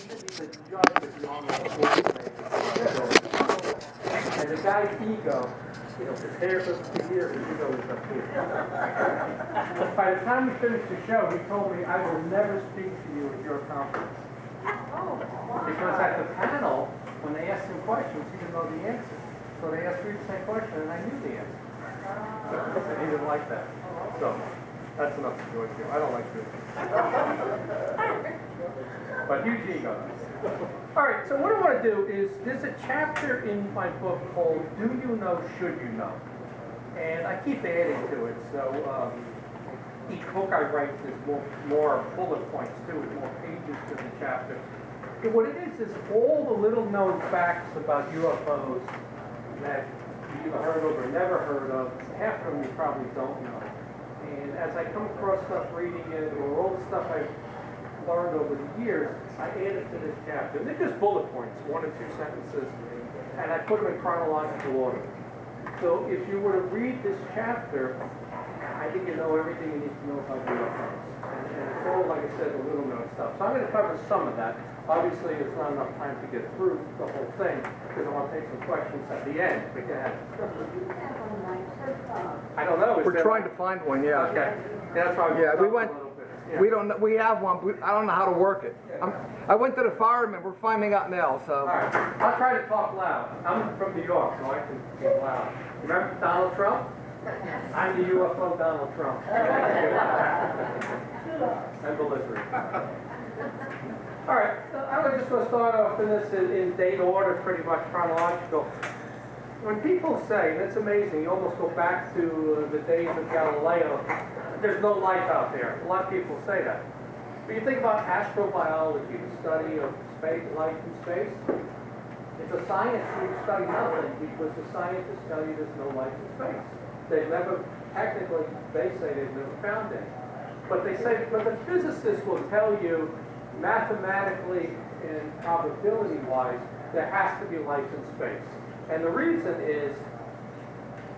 the judge is the honor of the court. And the guy's ego, prepares us to hear his ego is up here. By the time we finished the show, he told me, I will never speak to you at your conference. Because at the panel, when they asked him questions, he didn't know the answer. So they asked me the same question, and I knew the answer. And he didn't like that. So that's enough to George. I don't like this. But huge ego. All right, so what I want to do is, there's a chapter in my book called Do You Know, Should You Know? And I keep adding to it, so each book I write is more bullet points to it, more pages to the chapter. And what it is all the little known facts about UFOs that you either heard of or never heard of. Half of them you probably don't know. And as I come across stuff reading it, or all the stuff I've learned over the years, I add it to this chapter. And they're just bullet points, 1 or 2 sentences, and I put them in chronological order. So if you were to read this chapter, I think you know everything you need to know about UFOs. And it's all, like I said, the little known stuff. So I'm going to cover some of that. Obviously, it's not enough time to get through the whole thing, because I want to take some questions at the end. But go ahead. I don't know. We're trying to find one, yeah. Okay. That's why we went. Yeah. We don't. We have one. I don't know how to work it. I went to the fireman. We're finding out now. So. All right. I'll try to talk loud. I'm from New York, so I can get loud. Remember Donald Trump? I'm the UFO Donald Trump. And belligerent. All right. So I'm just going to start off in this in date order, pretty much chronological. When people say, and it's amazing, you almost go back to the days of Galileo, there's no life out there. A lot of people say that. But you think about astrobiology, the study of space, life in space. It's a science where you study nothing, because the scientists tell you there's no life in space. They've never, technically, they say they've never found any. But they say, but the physicists will tell you, mathematically and probability-wise, there has to be life in space. And the reason is,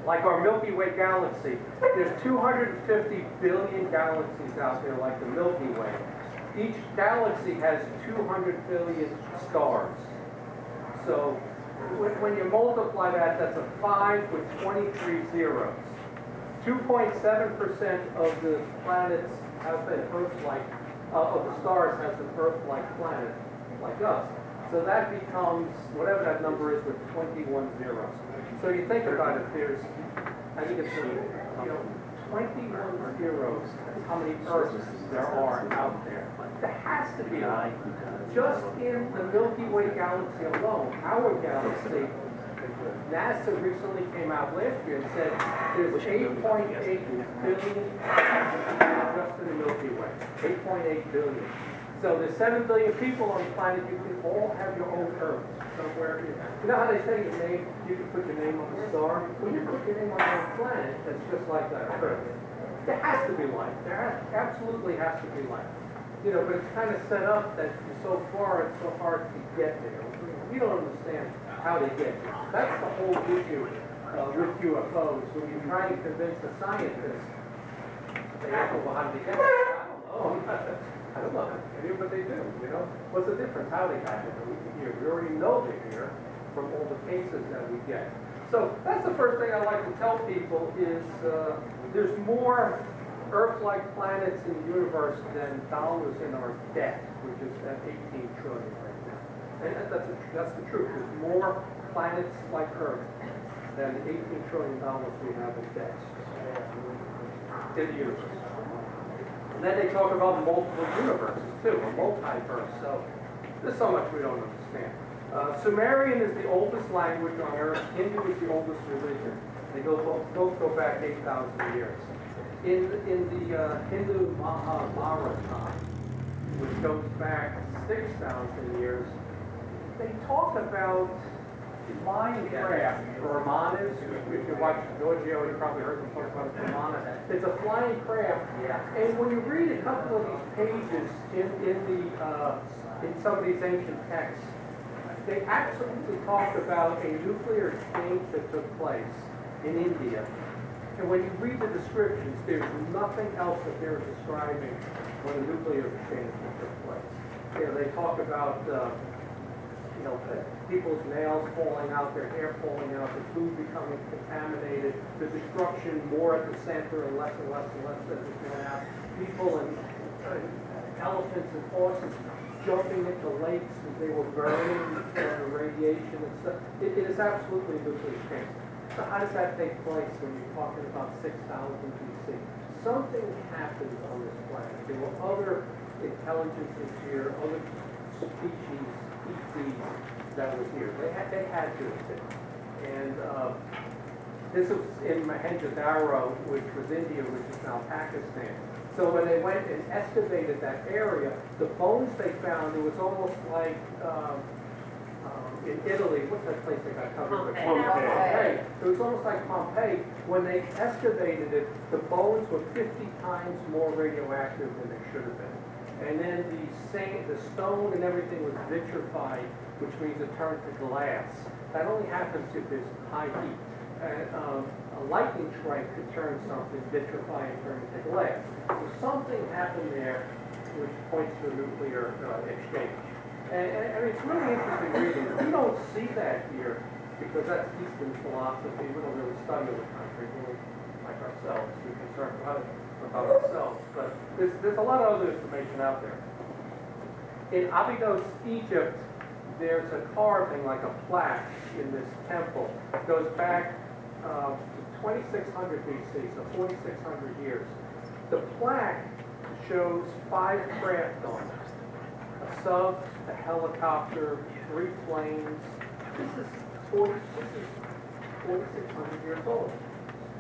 like our Milky Way galaxy, there's 250 billion galaxies out there like the Milky Way. Each galaxy has 200 billion stars. So when you multiply that, that's a 5 with 23 zeros. 2.7% of the planets have an Earth-like, of the stars has an Earth-like planet, like us. So that becomes, whatever that number is, with 21 zeros. So you think about it, there's, I think it's, 21 zeros, that's how many Earths there are out there. There has to be life. Just in the Milky Way galaxy alone, our galaxy, NASA recently came out last year and said there's 8.8 billion just in the Milky Way. 8.8 billion. So there's 7 billion people on the planet. You can all have your own Earth somewhere. You know how they say your name, you can put your name on the star? When you put your name on a planet that's just like that Earth, there has to be life. Absolutely has to be life. But it's kind of set up that so far it's so hard to get there. We don't understand how they get there. That's the whole issue with UFOs. When you try to convince a scientist, they ask, well, how did they get there? I don't know how they get here, but they do. What's the difference? How they got here? We already know they're here from all the cases that we get. So that's the first thing I like to tell people is there's more Earth-like planets in the universe than dollars in our debt, which is at 18 trillion right now. And that's the truth. There's more planets like Earth than the $18 trillion we have in debt in the universe. And then they talk about multiple universes too, a multiverse. So there's so much we don't understand. Sumerian is the oldest language on Earth. Hindu is the oldest religion. They both go back 8,000 years. In the Hindu Mahabharata, which goes back 6,000 years, they talk about flying craft, Brahmanas. If you watch Giorgio, you probably heard them talk about Brahmana. It's a flying craft, and when you read a couple of these pages in some of these ancient texts, they absolutely talk about a nuclear exchange that took place in India. And when you read the descriptions, there's nothing else that they're describing when a nuclear exchange took place. You know, they talk about, you know, people's nails falling out, their hair falling out, the food becoming contaminated, the destruction more at the center and less and less and less as it's going out. People and elephants and horses jumping into lakes as they were burning from the radiation and stuff. It is absolutely nuclear change. So how does that take place when you're talking about 6,000 BC? Something happened on this planet. There were other intelligences here, other species, ETs that were here. They had to have been. And this was in Mohenjo-Daro, which was India, which is now Pakistan. So when they went and excavated that area, the bones they found, it was almost like in Italy, what's that place that got covered with? Pompeii. It was almost like Pompeii. When they excavated it, the bones were 50 times more radioactive than they should have been. And then the stone and everything was vitrified, which means it turned to glass. That only happens if there's high heat. A lightning strike could turn something, vitrify and turn it to glass. So something happened there which points to a nuclear exchange. And it's really interesting reading. We don't see that here because that's Eastern philosophy. We don't really study the country. We're like ourselves. We're concerned about ourselves. But there's a lot of other information out there. In Abydos, Egypt, there's a carving, like a plaque, in this temple. It goes back to 2600 BC, so 4,600 years. The plaque shows 5 craft on it. A sub, a helicopter, 3 planes. This is 4,600 years old.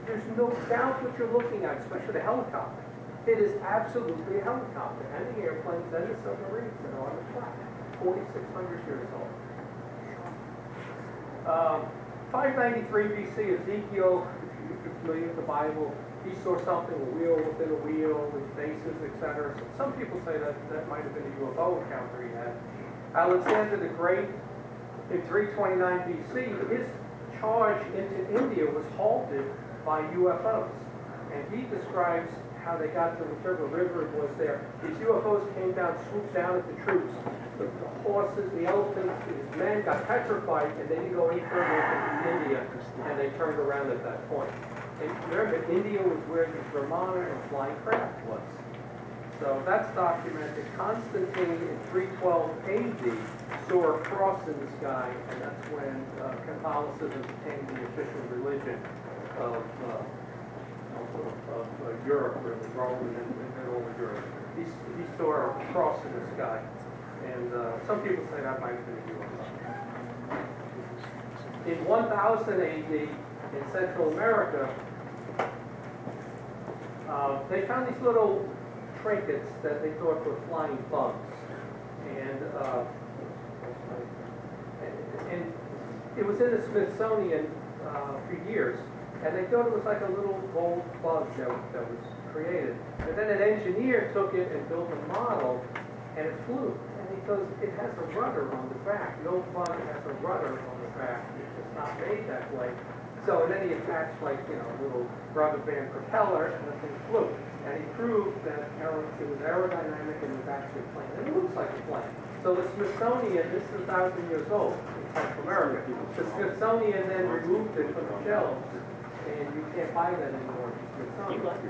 There's no doubt what you're looking at, especially the helicopter. It is absolutely a helicopter, and the airplanes and the submarines that are on the plaque. 4,600 years old. 593 BC, Ezekiel, if you're familiar with the Bible, he saw something, a wheel within a wheel, with faces, etc. So some people say that that might have been a UFO encounter he had. Alexander the Great, in 329 BC, his charge into India was halted by UFOs. And he describes how they got to whichever river was there. These UFOs came down, swooped down at the troops. The horses, the elephants, his men got petrified, and they didn't go any further into India, and they turned around at that point. And remember, India was where the Brahmana and flying craft was. So that's documented. Constantine in 312 AD saw a cross in the sky, and that's when Catholicism became the official religion of Europe, really, Rome and all of Europe. He saw a cross in the sky, and some people say that might have been a UFO. In 1000 AD, in Central America, they found these little trinkets that they thought were flying bugs, and it was in the Smithsonian for years. And they thought it was like a little gold bug that was created. And then an engineer took it and built a model, and it flew. And he goes, it has a rudder on the back. No bug has a rudder on the back. It's just not made that way. So, and then he attached, like, you know, a little rubber band propeller, and the thing flew. And he proved that it was aerodynamic and it was actually a plane. And it looks like a plane. So the Smithsonian, this is 1,000 years old in Central America. The Smithsonian then removed it from the shelves. And you can't buy that anymore.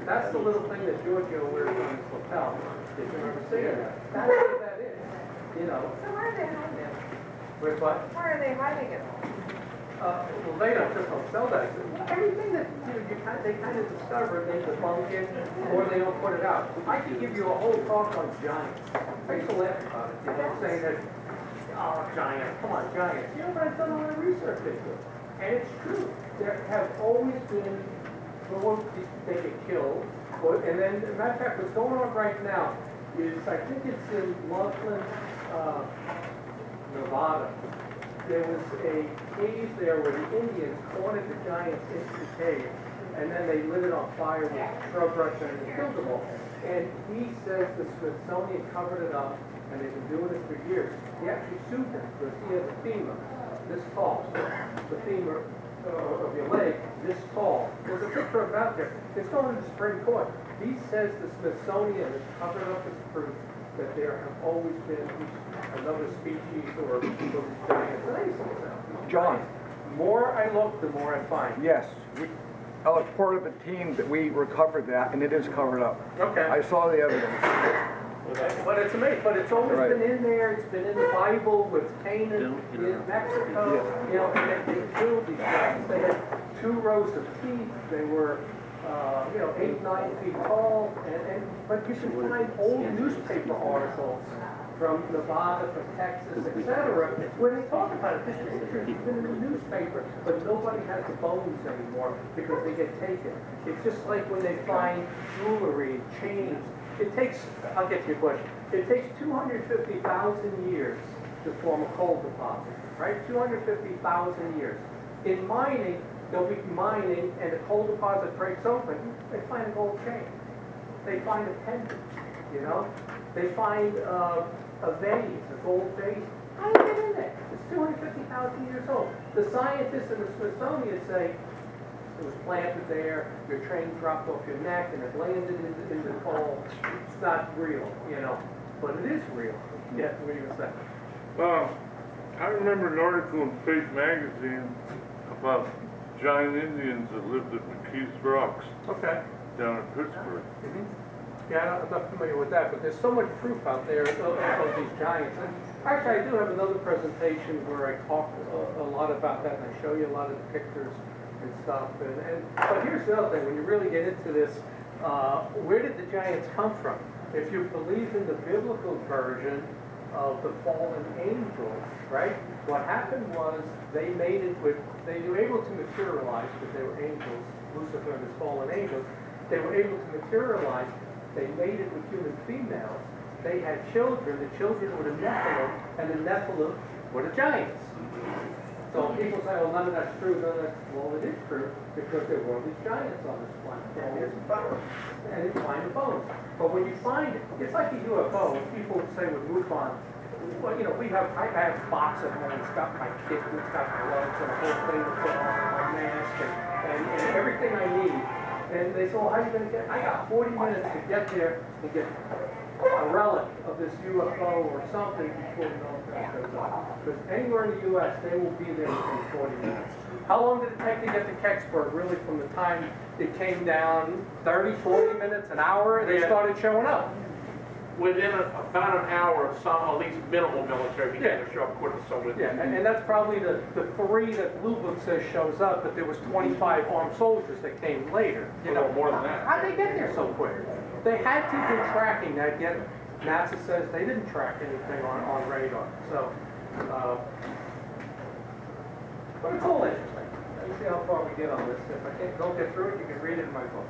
That's the little thing that Giorgio wears on his lapel. If you ever see it, that's what that is. You know. So where are they hiding it? With what? Where are they hiding it? Well, they don't sell that. Everything that they kind of discover, they debunk it, or they don't put it out. I could give you a whole talk on giants. I used to laugh about it. You know, saying that, oh, giants, come on, giants. You know, but I've done all my research into it. And it's true. There have always been, they get killed, and then, as a matter of fact, what's going on right now is, I think it's in Laughlin, Nevada. There was a cave there where the Indians cornered the giants into the cave, and then they lit it on fire with shrub brush and killed them all. And he says the Smithsonian covered it up, and they've been doing it for years. He actually sued them because he has a femur this tall. The femur of your leg this tall. There's a picture about there. It's going to the Supreme Court. He says the Smithsonian has covered up his proof. that there have always been another species or those giants. And I used to say, John, the more I look, the more I find. yes, I was part of a team that we recovered that, and it is covered up. Okay. I saw the evidence. But it's amazing, but it's always Right. been in there, it's been in the Bible with Canaan in Mexico, Yes. you know, and they killed these guys. They had 2 rows of teeth, they were, 8, 9 feet tall, but you can find old newspaper articles from Nevada, from Texas, etc., where they talk about it. This picture has been in the newspaper, but nobody has the bones anymore because they get taken. It's just like when they find jewelry, chains. It takes, I'll get to your question, it takes 250,000 years to form a coal deposit, right? 250,000 years. In mining, they'll be mining and the coal deposit breaks open, they find a gold chain. They find a pendant, you know? They find a vase, a gold vase. How did it get in there? It's 250,000 years old. The scientists in the Smithsonian say, it was planted there, your train dropped off your neck and it landed in the coal. It's not real, you know, but it is real. Yeah, what are you going to say? I remember an article in Faith magazine about giant Indians that lived at McKees Rocks Okay. down in Pittsburgh. Yeah, I'm not familiar with that, but there's so much proof out there of these giants. And actually, I do have another presentation where I talk a lot about that, and I show you a lot of the pictures and stuff. But here's the other thing, when you really get into this, where did the giants come from? If you believe in the biblical version of the fallen angels, right? What happened was they were able to materialize because they were angels, Lucifer and his fallen angels. They were able to materialize. They mated with human females. They had children. The children were the Nephilim, and the Nephilim were the giants. So people say, "Oh, none of that's true." None of that's, well, it is true because there were these giants on this planet. And here's the bones, and you find the bones. But when you find it, it's like a UFO. People say with MUFON, well, you know, I have a box at home. It's got my kit, it's got my gloves, and a whole thing to put on, my mask, and everything I need. And they say, well, how are you going to get? I got 40 minutes to get there and get a relic of this UFO or something before the military goes up. Because anywhere in the U.S., they will be there within 40 minutes. How long did it take to get to Kecksburg? Really, from the time it came down, 30, 40 minutes, an hour, they started showing up. Within about an hour of some, at least minimal military began to show up, according to some witnesses. Yeah, and that's probably the 3 that Blue Book says shows up, but there was 25 armed soldiers that came later. You know, more than that. How'd they get there so quick? They had to be tracking that. Yet NASA says they didn't track anything on radar. So, but it's all interesting. Let me see how far we get on this. If I don't get through it, you can read it in my book.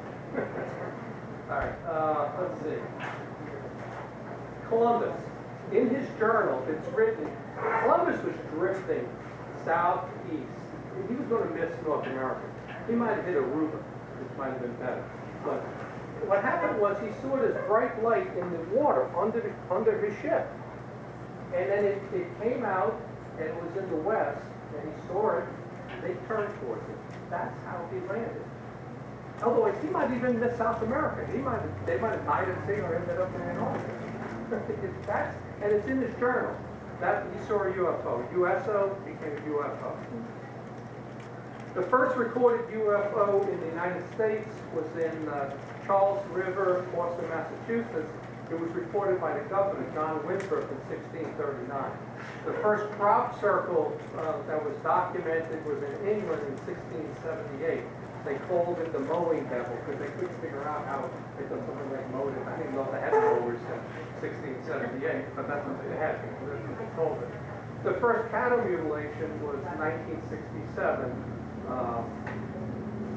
All right, let's see. Columbus, in his journal, it's written, Columbus was drifting southeast. He was going to miss North America. He might have hit Aruba, which might have been better. But what happened was he saw this bright light in the water under his ship. And then it came out, and it was in the west, and he saw it, and they turned towards it. That's how he landed. Otherwise, he might even miss South America. They might have died at sea or ended up in Antarctica. And it's in his journal. That he saw a UFO. USO became a UFO. The first recorded UFO in the United States was in Charles River, Boston, Massachusetts. It was reported by the governor, John Winthrop, in 1639. The first crop circle that was documented was in England in 1678. They called it the mowing devil because they couldn't figure out how they done something like mowed it. I didn't know they had mowers in 1678, but that's what they had. That's what they called it. The first cattle mutilation was 1967.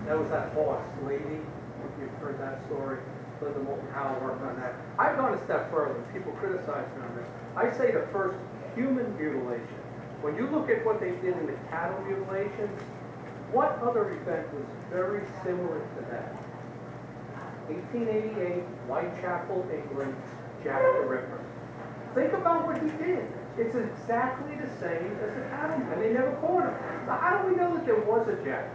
That was that horse lady. If you've heard that story, Linda Moulton Howe worked on that. I've gone a step further. People criticize me on this. I say the first human mutilation. When you look at what they did in the cattle mutilations, what other event was very similar to that? 1888, Whitechapel, England, Jack the Ripper. Think about what he did. It's exactly the same as the cattle, and they never caught him. Now, how do we know that there was a Jack?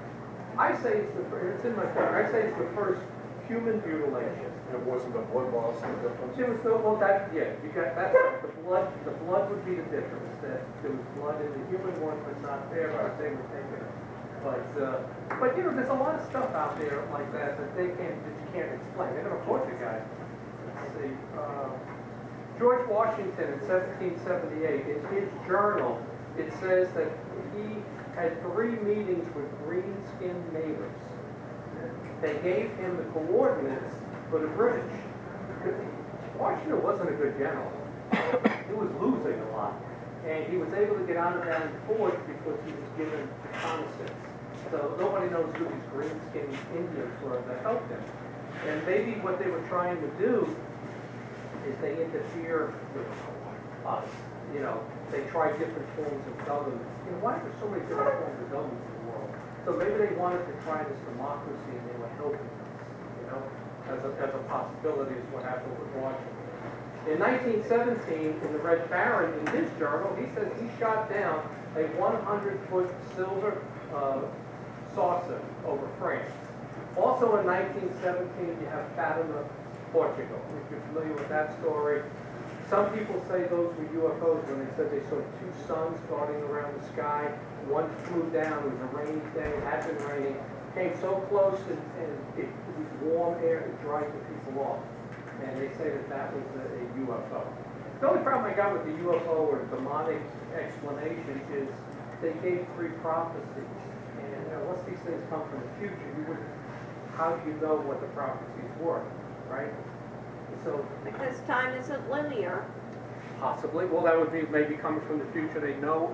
I say it's in my book. I say it's the first human mutilation. It wasn't the blood loss and the difference? There was no, well, that, yeah, you got, that's, the blood would be the difference, that there was blood in the human one, but not there, but they were taking it. But, you know, there's a lot of stuff out there like that that you can't explain. They're gonna torture guys. Let's see, George Washington in 1778, in his journal, it says that he had 3 meetings with green-skinned neighbors. They gave him the coordinates for the British. Washington wasn't a good general. He was losing a lot. And he was able to get out of that forge because he was given reconnaissance. So nobody knows who these green-skinned Indians were that helped him. And maybe what they were trying to do is they interfere with us. You know, they try different forms of government. You know, why are there so many different forms of government in the world? So maybe they wanted to try this democracy and they were helping us, you know, as a possibility is what happened with Washington. In 1917, in the Red Baron, in his journal, he says he shot down a 100-foot silver saucer over France. Also in 1917, you have Fatima, Portugal. If you're familiar with that story, some people say those were UFOs when they said they saw 2 suns darting around the sky. One flew down, it was a rainy day, it had been raining, came so close and it was warm air, it dried the people off. And they say that that was a UFO. The only problem I got with the UFO or demonic explanation is they gave 3 prophecies. And unless these things come from the future, how do you know what the prophecies were, right? So Because time isn't linear. possibly, well, that would be maybe coming from the future. They know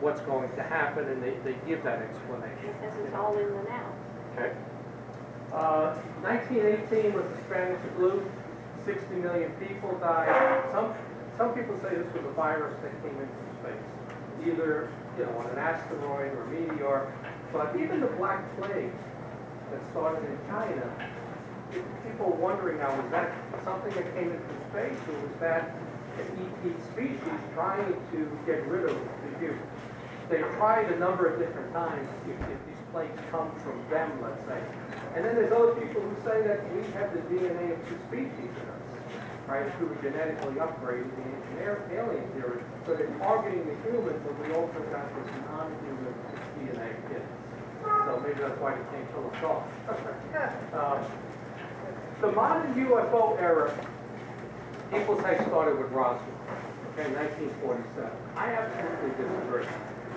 what's going to happen, and they give that explanation. Because it's all in the now. Okay. 1918 was the Spanish flu. 60 million people died. Some people say this was a virus that came in from space, either on an asteroid or meteor. But even the Black Plague that started in China, people are wondering now, was that something that came in from space, or was that an ET species trying to get rid of the humans? They've tried a number of different times if these plagues come from them, let's say. And then there's other people who say that we have the DNA of 2 species in us, right? If we were genetically upgraded, the ancient alien theory. So they're targeting the humans, but we also got this non-human DNA kit. So maybe that's why they can't kill us off. The modern UFO era, people say started with Roswell, okay, 1947. I absolutely disagree.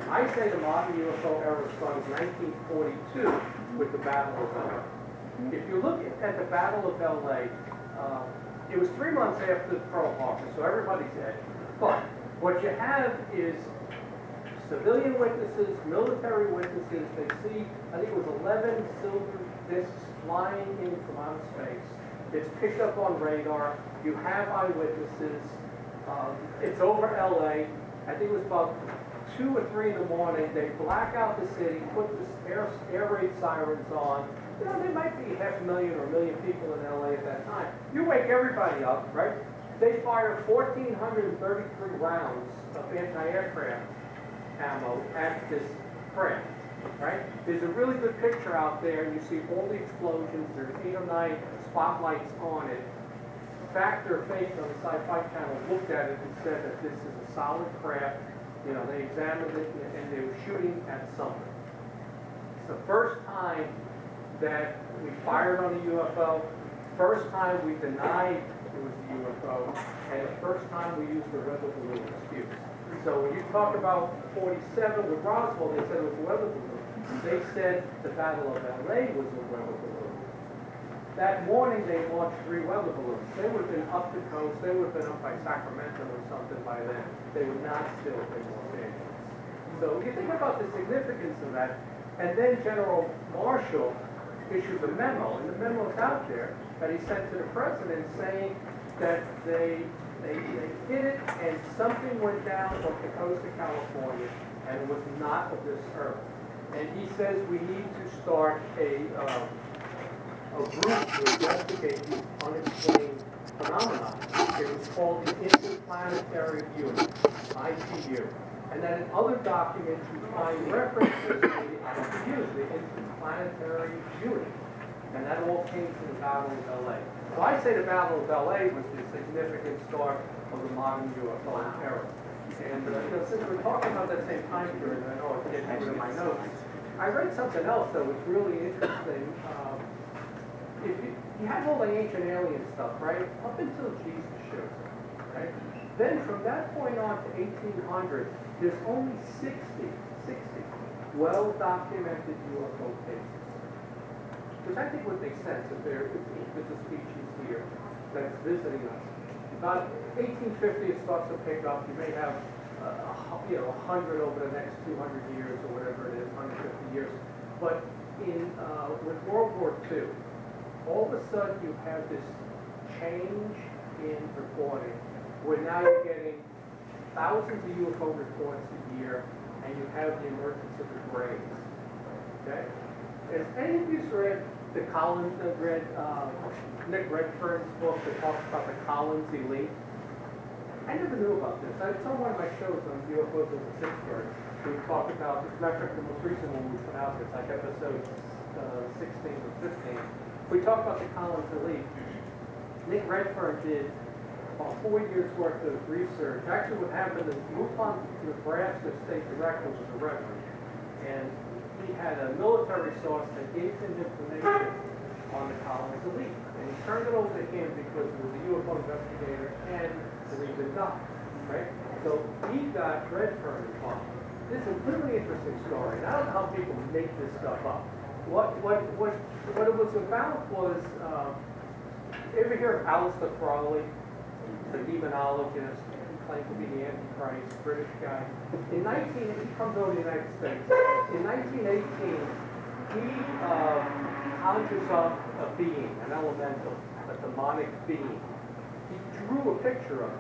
I say the modern UFO era started in 1942 with the Battle of LA. If you look at the Battle of LA, it was 3 months after Pearl Harbor, so everybody's dead. But what you have is civilian witnesses, military witnesses. They see, I think it was 11 silver discs flying in from outer space. It's picked up on radar. You have eyewitnesses. It's over LA. I think it was about 2 or 3 in the morning. They black out the city, put the air raid sirens on. You know, there might be 500,000 or 1 million people in LA at that time. You wake everybody up, right? They fire 1,433 rounds of anti-aircraft ammo at this craft, right? There's a really good picture out there, and you see all the explosions. There's 8 or 9 spotlights on it. Fact or Fake on the Sci-Fi Channel looked at it and said that this is a solid craft. You know, they examined it, and they were shooting at something. It's the first time that we fired on a UFO, first time we denied it was a UFO, and the first time we used the weather balloon excuse. So when you talk about 47 with Roswell, they said it was a weather balloon. They said the Battle of LA was a weather balloon. That morning they launched 3 weather balloons. They would have been up the coast, they would have been up by Sacramento or something by then. They would not still have been Los Angeles. So you think about the significance of that, and then General Marshall issued a memo, and the memo's out there, that he sent to the president saying that they did it and something went down off the coast of California and it was not of this earth. And he says we need to start a group to investigate these unexplained phenomena. It was called the Interplanetary Unit, ITU. And then in other documents you find references to the ITU, the Interplanetary Unit. And that all came from the Battle of LA. So I say the Battle of LA was the significant start of the modern UFO era. And since we're talking about that same time period, I know I'm getting rid of my notes, I read something else that was really interesting. If you have all the ancient alien stuff, right? Up until Jesus shows up, right? Then from that point on to 1800, there's only 60 well-documented UFO cases. Which I think would make sense if there's a species here that's visiting us. About 1850 it starts to pick up. You may have 100 over the next 200 years or whatever it is, 150 years. But with World War II, all of a sudden you have this change in reporting where now you're getting thousands of UFO reports a year, and you have the emergence of the grays. Okay? Has any of you read Nick Redfern's book that talks about the Collins Elite? I never knew about this. I saw one of my shows on UFOs in Pittsburgh. We talked about, as a matter of fact, the most recent one we put out, it's like episode 16 or 15. We talked about the Collins Elite. Nick Redfern did about 4 years worth of research. Actually what happened is MUFON, Nebraska State Director was a reverend. And he had a military source that gave him information on the Collins Elite. And he turned it over to him because he was a UFO investigator and he did not, right? So he got Redfern involved. This is a really interesting story. And I don't know how people make this stuff up. What it was about was, ever hear of Aleister Crowley, the demonologist, he claimed to be the Antichrist, British guy. He comes over to the United States. In 1918, he conjures up a being, an elemental, a demonic being. He drew a picture of it.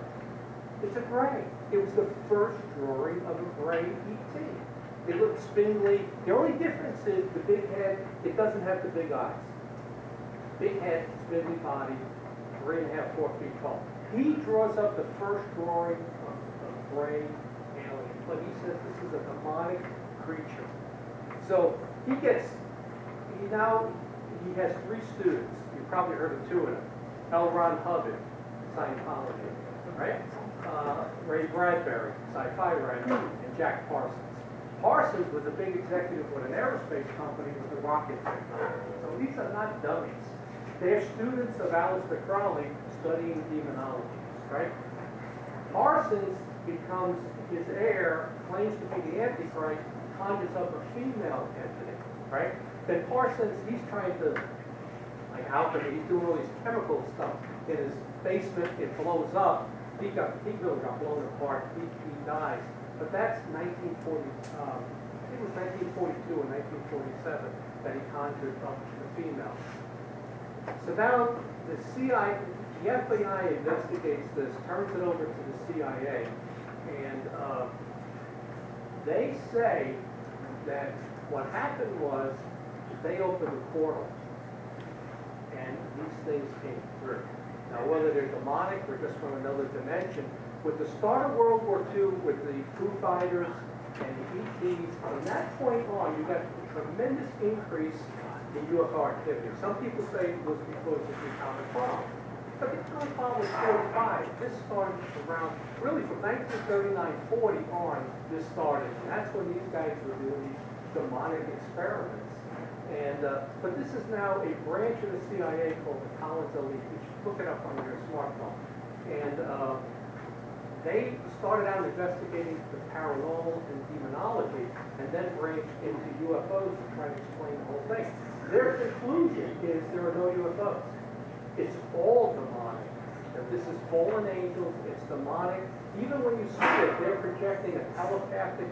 It's a gray. It was the first drawing of a gray ET. It looked spindly. The only difference is the big head, it doesn't have the big eyes. Big head, spindly body, 3.5, 4 feet tall. He draws up the first drawing of a gray alien, but he says this is a demonic creature. So he has 3 students. You've probably heard of 2 of them. L. Ron Hubbard, Scientology, right? Ray Bradbury, sci-fi writer, and Jack Parsons. Parsons was a big executive with an aerospace company with a rocket technology. So these are not dummies. They're students of Aleister Crowley studying demonology, right? Parsons becomes his heir, claims to be the Antichrist, conjures up a female entity, right? Then Parsons, he's trying to, like alchemy, he's doing all these chemical stuff in his basement, it blows up. He really got blown apart, he dies. But that's 1940, I think it was 1942 or 1947 that he conjured up the female. So now the CIA, the FBI investigates this, turns it over to the CIA, and they say that what happened was they opened a portal, and these things came through. Now whether they're demonic or just from another dimension, with the start of World War II, with the Foo Fighters and the ETs, from that point on, you got a tremendous increase in UFO activity. Some people say it was because of the atomic bomb. But the atomic bomb was 45. This started around, really from 1939-40 on, this started. And that's when these guys were doing these demonic experiments. And, but this is now a branch of the CIA called the Collins Elite. You should look it up on your smartphone. And they started out investigating the paranormal and demonology, and then branched into UFOs to try to explain the whole thing. Their conclusion is there are no UFOs. It's all demonic. That this is fallen angels, it's demonic. Even when you see it, they're projecting a telepathic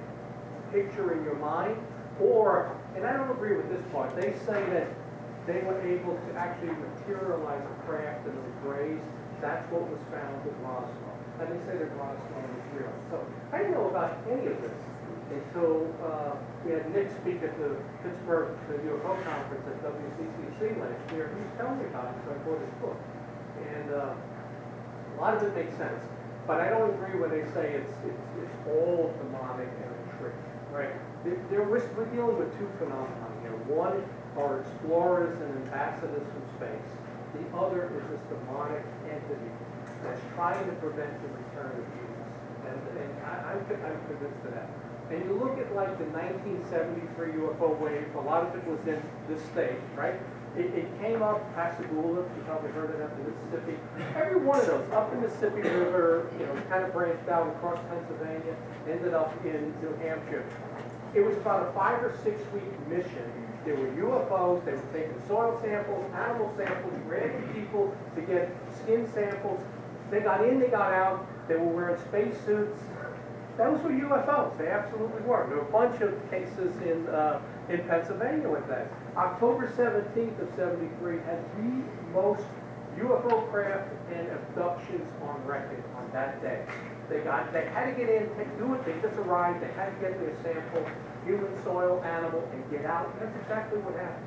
picture in your mind. Or, and I don't agree with this part, they say that they were able to actually materialize a craft in those grays. That's what was found at Roswell. And they say that Roswell was real. So I didn't know about any of this until we had Nick speak at the Pittsburgh UFO conference at WCCC last year. He was telling me about it, so I bought his book. And a lot of it makes sense. But I don't agree when they say it's all demonic and a trick, right? We're dealing with 2 phenomena here. One are explorers and ambassadors from space. The other is this demonic entity that's trying to prevent the return of Jesus. And I'm convinced of that. And you look at like the 1973 UFO wave, a lot of it was in this state, right? It came up Pascagoula, you probably heard of that, the Mississippi. Every one of those, up the Mississippi River, you know, kind of branched out across Pennsylvania, ended up in New Hampshire. It was about a 5 or 6 week mission. There were UFOs, they were taking soil samples, animal samples, random people to get skin samples. They got in, they got out, they were wearing space suits. Those were UFOs, they absolutely were. There were a bunch of cases in Pennsylvania with that. October 17th of 73 had the most UFO craft and abductions on record on that day. They had to get in, do it, they just arrived, they had to get their sample, human, soil, animal, and get out. That's exactly what happened.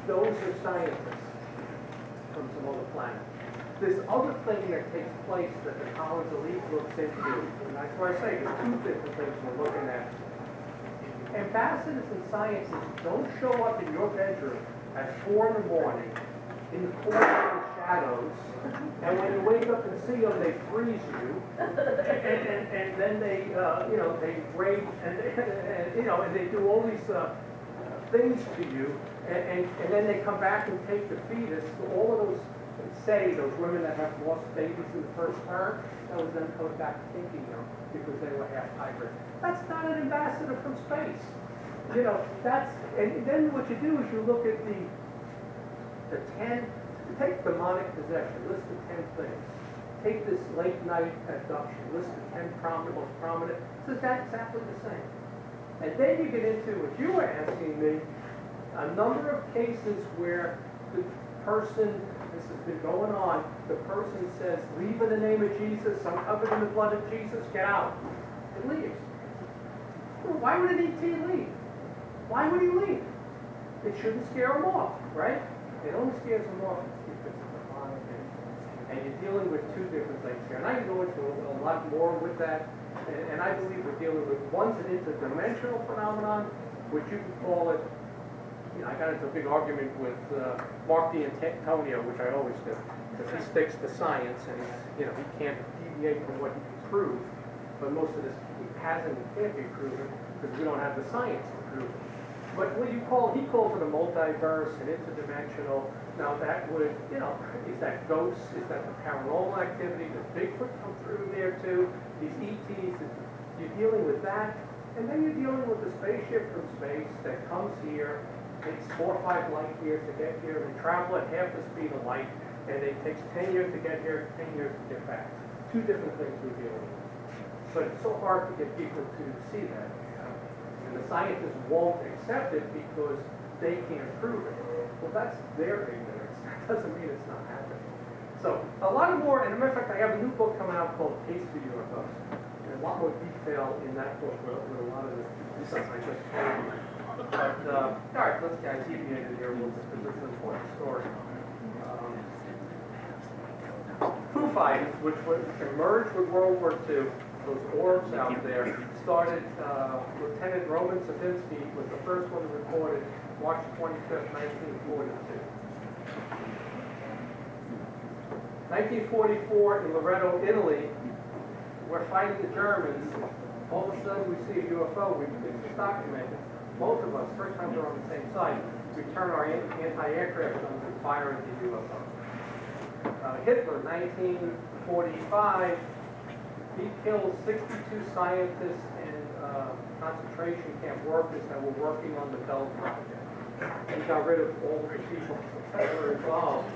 Those are scientists from some other planet. This other thing that takes place that the Collins Elite looks into, and that's why I say there's two different things we're looking at. Ambassadors and scientists don't show up in your bedroom at 4 in the morning in the corner of the shadows, and when you wake up and see them, they freeze you, and then they, you know, they rape, and you know, and they do all these things to you, and then they come back and take the fetus. All of those, say, those women that have lost babies in the first term, that was them coming back thinking them because they were half hybrid. That's not an ambassador from space. You know, that's, and then what you do is you look at the 10, take demonic possession, list the 10 things. Take this late night abduction, list the 10 most prominent, it's exactly the same. And then you get into what you were asking me, a number of cases where the person, this has been going on, the person says, leave in the name of Jesus, I'm covered in the blood of Jesus, get out. It leaves. Well, why would an ET leave? Why would he leave? It shouldn't scare him off, right? It only scares him off if it's a demonic influence. And you're dealing with two different things here. And I can go into a lot more with that. And I believe we're dealing with, one's an interdimensional phenomenon, which you can call it, you know, I got into a big argument with Mark D'Antonio, which I always do, because he sticks to science and you know, he can't deviate from what he can prove. But most of this hasn't and can't be proven because we don't have the science to prove it. But what he calls it a multiverse, an interdimensional. Now that would, you know, is that ghosts? Is that the paranormal activity? Does Bigfoot come through there too? These ETs, you're dealing with that. And then you're dealing with the spaceship from space that comes here, takes 4 or 5 light years to get here, and travel at half the speed of light, and it takes 10 years to get here, 10 years to get back. Two different things we're dealing with. But it's so hard to get people to see that. And the scientists won't accept it because they can't prove it. Well, that's their ignorance. That doesn't mean it's not happening. So a lot more, and as a matter of fact, I have a new book coming out called Case for UFOs. And a lot more detail in that book with a lot of the stuff I just told you. But, all right, let's get deviated here a little bit because this is an important story. Foo Fighters, which emerged with World War II, those orbs out there, started, Lieutenant Roman Savinsky was the first one recorded March 25th, 1942. 1944 in Loreto, Italy, we're fighting the Germans. All of a sudden we see a UFO, it's documented. Both of us, first time we're on the same side, we turn our anti-aircraft guns and fire at the UFO. Hitler, 1945, he killed 62 scientists and concentration camp workers that were working on the Bell Project. He got rid of all the people that were involved,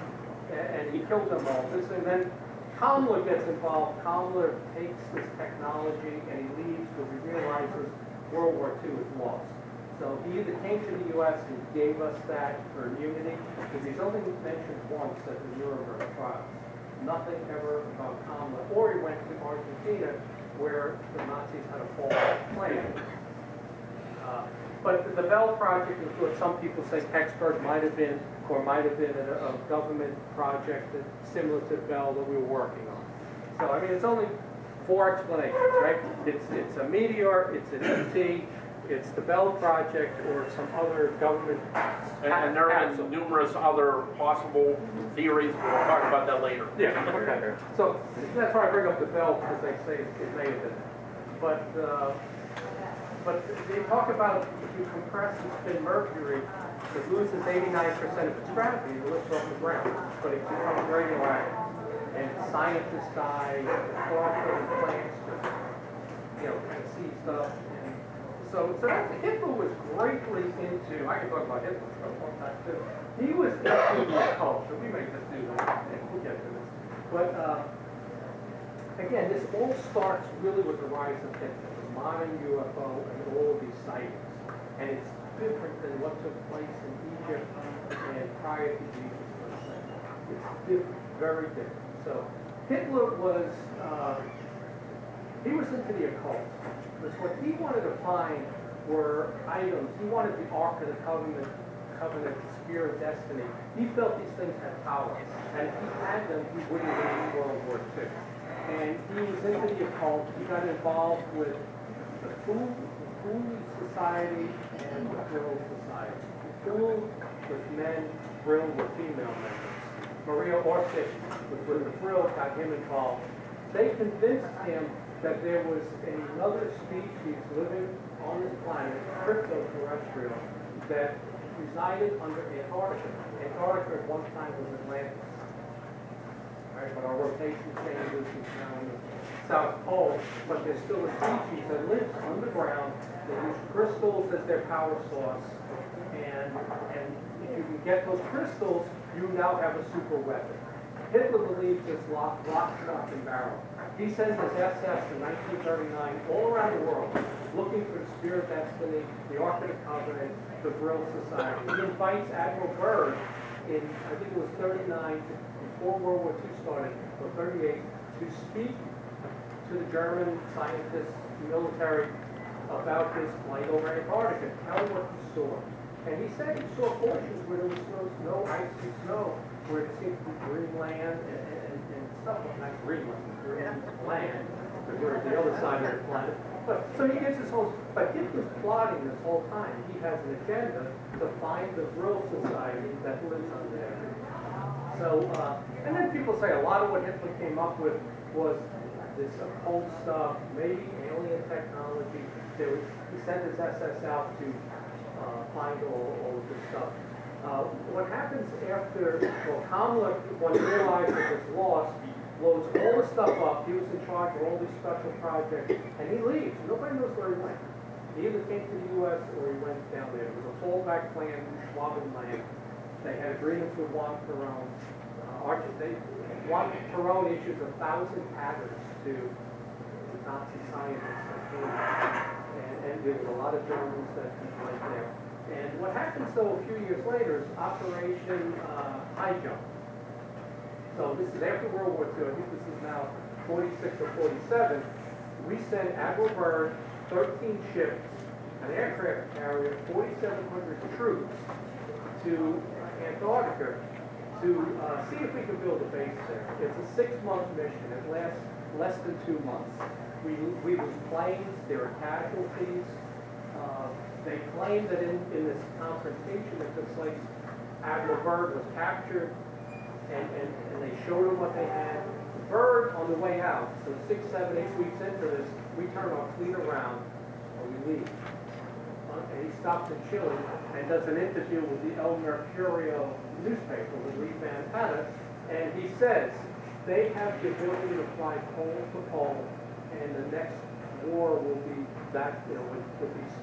and he killed them all. And then Kammler gets involved. Kammler takes this technology and he leaves because he realizes World War II is lost. So he either came to the U.S. and gave us that for immunity, because he's only mentioned once at the Nuremberg trials. Nothing ever about Kammler. Or he went to Argentina, where the Nazis had a false plane. But the Bell Project is what some people say Kecksburg might have been, or might have been a government project that's similar to Bell that we were working on. So, I mean, it's only 4 explanations, right? It's a meteor, it's an ET, it's the Bell Project or some other government. And there have capsule. been numerous other possible theories, but we'll talk about that later. Yeah, okay. So that's why I bring up the Bell, because they say it may have been. But they talk about if you compress and spin mercury, it loses 89% of its gravity and lifts off the ground, but it becomes radioactive. And scientists die, chlorophylline plants, can see stuff. And so Hitler was greatly into, I can talk about Hitler for a long time too. He was into the culture. We may just do that, and we'll get to this. But again, this all starts really with the rise of Hitler, the modern UFO and all of these sightings. And it's different than what took place in Egypt and prior to Jesus, let's say. It's different, very different. So Hitler was, he was into the occult. Because what he wanted to find were items. He wanted the Ark of the Covenant, the Spear of Destiny. He felt these things had power. And if he had them, he wouldn't win World War II. And he was into the occult. He got involved with the Food Society and the Thrill Society. The Food was men, Thrill were female members. Maria Orsic was with the Thrill, got him involved. They convinced him that there was another species living on this planet, crypto-terrestrial, that resided under Antarctica. Antarctica at one time was Atlantis. Right, but our rotation changes, it's now in the South Pole, but there's still a species that lives underground. They use crystals as their power source, and if you can get those crystals, you now have a super weapon. Hitler believes it's lock, stock, and barrel. He sends his SS in 1939 all around the world, looking for the Spear of Destiny, the Ark of the Covenant, the Brill Society. He invites Admiral Byrd in, I think it was 39, before World War II started, or 38, to speak to the German scientists, military, about this flight over Antarctica, tell them what he saw. And he said he saw portions where there was no ice and snow, where it seemed to be green land and stuff like that. Greenland, green land, because we're at the other side of the planet. But so he gets this whole, but Hitler's plotting this whole time. He has an agenda to find the Brill Society that lives on there. So, and then people say a lot of what Hitler came up with was this occult stuff, maybe alien technology. He sent his SS out to find all of this stuff. What happens after, well, Kammler, when he realized it was lost, blows all the stuff up. He was in charge of all these special projects, and he leaves. Nobody knows where he went. He either came to the U.S. or he went down there. It was a fallback plan, Schwaben land. They had agreements with Juan Perón. Juan Perón issues 1,000 patterns to Nazi scientists. And there was a lot of Germans that went there. And what happens, though, a few years later is Operation High Jump. So this is after World War II. I think this is now 46 or 47. We sent Admiral Byrd, 13 ships, an aircraft carrier, 4,700 troops to Antarctica to see if we could build a base there. It's a 6-month mission. It lasts less than 2 months. We lose planes. There are casualties. They claim that in this confrontation that took place, Admiral Byrd was captured, and they showed him what they had. Byrd, on the way out, so 6, 7, 8 weeks into this, we turn our fleet around, or we leave. And he stops in Chile and does an interview with the El Mercurio newspaper, with Lee Van Hatta, and he says they have the ability to fly pole to pole, and the next war will be that, with these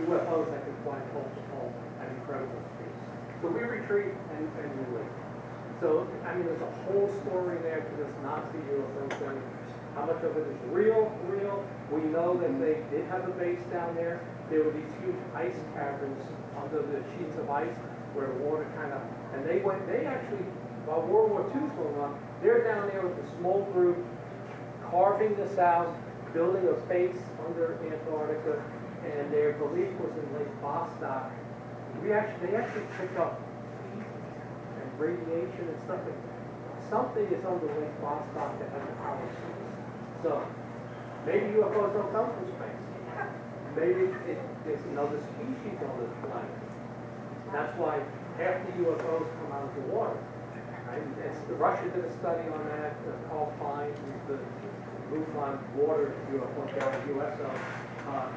UFOs that can fly pole to pole at incredible speeds. So we retreat and we leave. So, I mean, there's a whole story there to this Nazi UFO thing. How much of it is real? We know that they did have a base down there. There were these huge ice caverns under the sheets of ice where the water kind of, and they actually, while World War II was going on, they're down there with a small group carving this out, building a base under Antarctica, and their belief was in Lake Vostok. They actually picked up heat and radiation and stuff. Something is under Lake Vostok that has a power source. So maybe UFOs don't come from space. maybe it's another species on this planet. That's why half the UFOs come out of the water. Right? Russia did a study on that. Carl Fine, who's the MUFON water UFO guy, USO.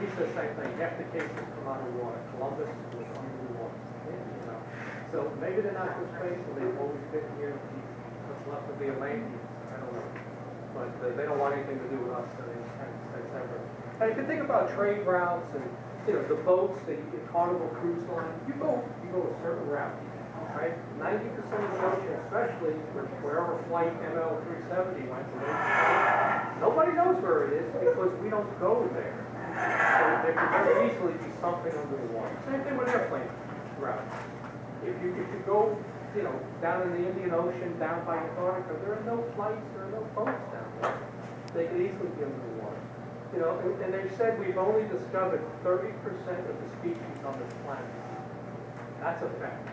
He says the same thing. Half the cases come out of water. Columbus was under the water. You know. So maybe they're not from space, but they've always been here. What's left of the Atlanteans, I don't know. But they don't want anything to do with us, so they kind of stay separate. And if you think about trade routes and the boats, the Carnival Cruise Line, you go a certain route, right? 90% of the ocean, especially wherever flight ML370 went to, nobody knows where it is because we don't go there. So there could very easily be something under the water. Same thing with airplane routes. If you go, down in the Indian Ocean, down by Antarctica, there are no flights, there are no boats down there. They could easily be under the water. And they've said we've only discovered 30% of the species on this planet. That's a fact.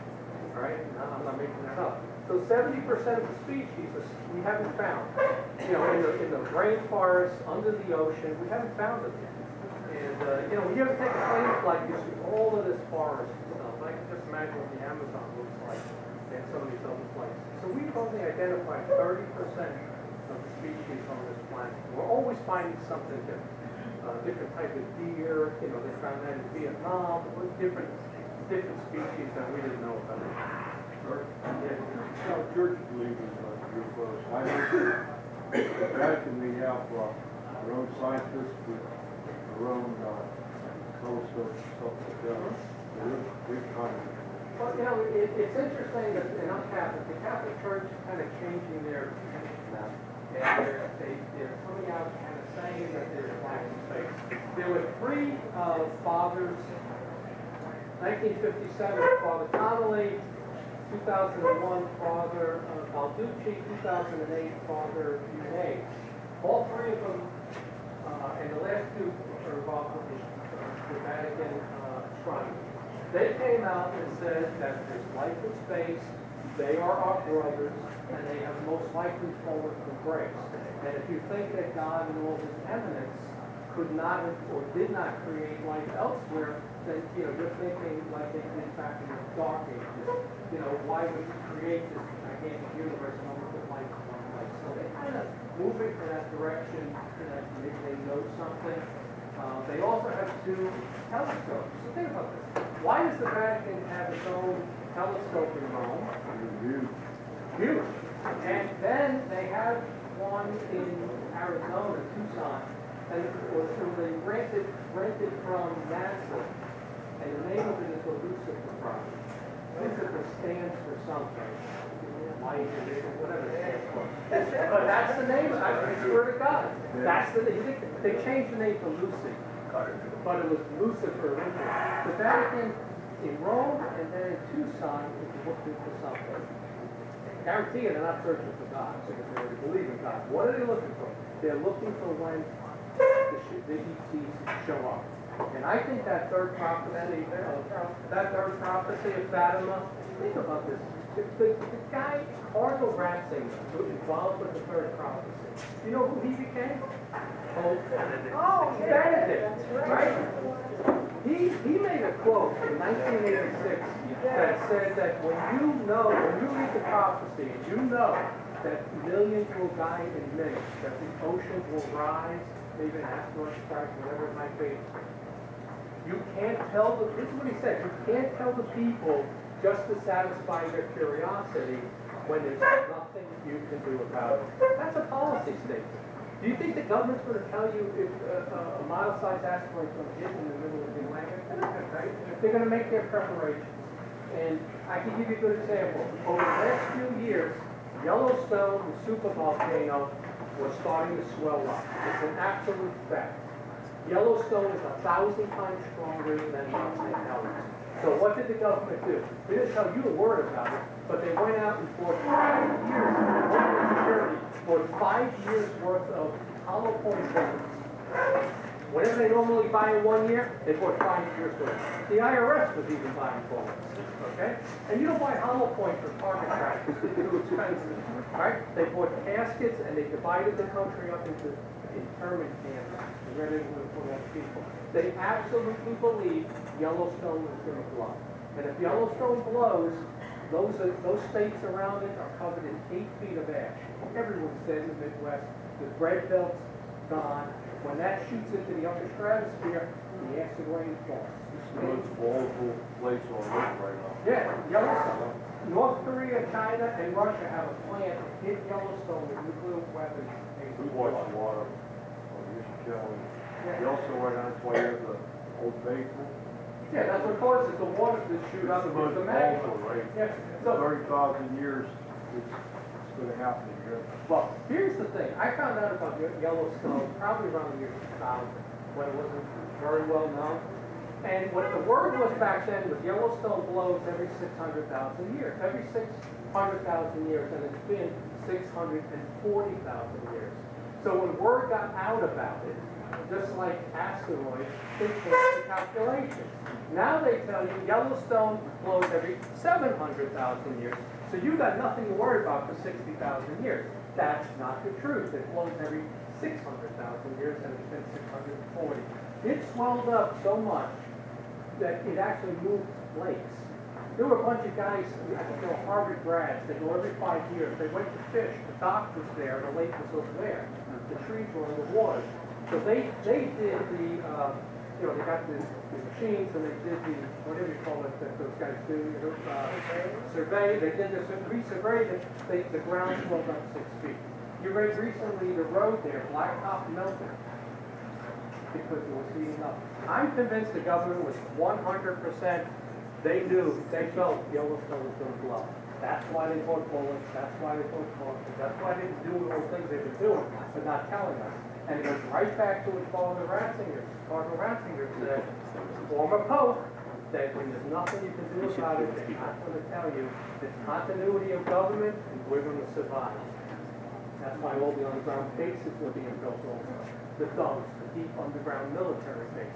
All right? I'm not making that up. So 70% of the species we haven't found. In the rainforest, under the ocean, we haven't found it yet. And, when you ever take a plane flight, you see all of this forest and stuff. I can just imagine what the Amazon looks like and some of these other places. So we've only identified 30% of the species on this planet. We're always finding something different. Different type of deer, they found that in Vietnam, different species that we didn't know about. Now, church believes in UFOs. I imagine we have our own scientists with our own telescopes and stuff like that. They're kind of. Well, it's interesting that, and I'm Catholic, the Catholic Church is kind of changing their position now. And they're coming out kind of saying that there's black space. There were three fathers, 1957, Father Connolly, 2001, Father Balducci, 2008, Father Bunay. All three of them, and the last two are involved with the Vatican Shrine. They came out and said that there's life in space, they are our brothers, and they have most likely fallen from grace. And if you think that God in all his eminence could not or did not create life elsewhere, then you're thinking like they did back in the Dark Ages. Why would he create this gigantic universe and only put life in one place? So they kind of moving in that direction, that maybe they know something. They also have two telescopes. So think about this. Why does the Vatican have its own telescope in Rome? Huge. And then they have one in Arizona, Tucson, and it was rented from NASA. And the name of it is the Lucifer Project. Lucifer stands for something. Light, whatever it stands for. But that's the name. I swear to God. That's the name. They changed the name to Lucy. But it was Lucifer originally. The Vatican in Rome and then in Tucson is looking for something. I guarantee you they're not searching for God because they already believe in God. What are they looking for? They're looking for when the ETs show up. And I think that third prophecy of Fatima, think about this. The guy, Cardinal Ratzinger, who was involved with the third prophecy, you know who he became? Pope Benedict. Oh, Benedict, right? He made a quote in 1986 that said that when you read the prophecy, and you know that millions will die in minutes, that the oceans will rise, maybe an asteroid strike, whatever it might be, you can't tell this is what he said, you can't tell the people just to satisfy their curiosity when there's nothing you can do about it. That's a policy statement. Do you think the government's going to tell you if a mile-sized asteroid is going to hit in the middle of the Atlantic? They're not going to, right? They're going to make their preparations. And I can give you a good example. Over the last few years, Yellowstone, the supervolcano, was starting to swell up. It's an absolute fact. Yellowstone is 1,000 times stronger than Mount St. Helens. So what did the government do? They didn't tell you a word about it, but they went out and bought 5 years, Homeland Security, bought 5 years worth of hollow point bombs. Whatever they normally buy in 1 year, they bought 5 years worth. The IRS was even buying bombs, okay? And you don't buy hollow point for target practice, it's too expensive, right? They bought caskets and they divided the country up into internment camps, ready to put all people. They absolutely believe Yellowstone is going to blow. And if Yellowstone blows, those states around it are covered in 8 feet of ash. Everyone said in the Midwest, the bread belt's gone. When that shoots into the upper stratosphere, the acid rain falls. It's the most volatile place on earth right now. Yeah, Yellowstone. North Korea, China, and Russia have a plan to hit Yellowstone with nuclear weapons. We watch the water on the Mission Challenge. You also right now, that's why you have the old faithful. Yeah, that's what causes the water to shoot up It's the into most the magma. volatile, right? Yeah, so, 30,000 years, it's gonna happen again. well, here's the thing. I found out about Yellowstone probably around the year 2000, when it wasn't very well known. And what the word was back then was Yellowstone blows every 600,000 years. Every 600,000 years, and it's been 640,000 years. So when word got out about it, just like asteroids, they changed the calculations. Now they tell you Yellowstone blows every 700,000 years. So you got nothing to worry about for 60,000 years. That's not the truth. It blows every 600,000 years, and it's been 640. It swelled up so much that it actually moved lakes. There were a bunch of guys, I think they were Harvard grads, they go every 5 years, they went to fish, the dock was there, the lake was over there, the trees were in the water. So they did the, they got the machines and they did the, whatever you call it, that those guys do, survey, they did this, resurveyed it, the ground swelled up 6 feet. You read recently the road there, Blacktop melted because it was heating up. I'm convinced the government was 100%, they knew, they felt Yellowstone was going to blow. That's why they bought bullets, that's why they bought caution, that's why they didn't do all the things they've been doing, but not telling us. And it goes right back to what Cardinal Ratzinger said, former Pope, that when there's nothing you can do about it, they're not going to tell you. It's continuity of government, and we're going to survive. That's why all the underground bases were being built also. The dumps, the deep underground military bases.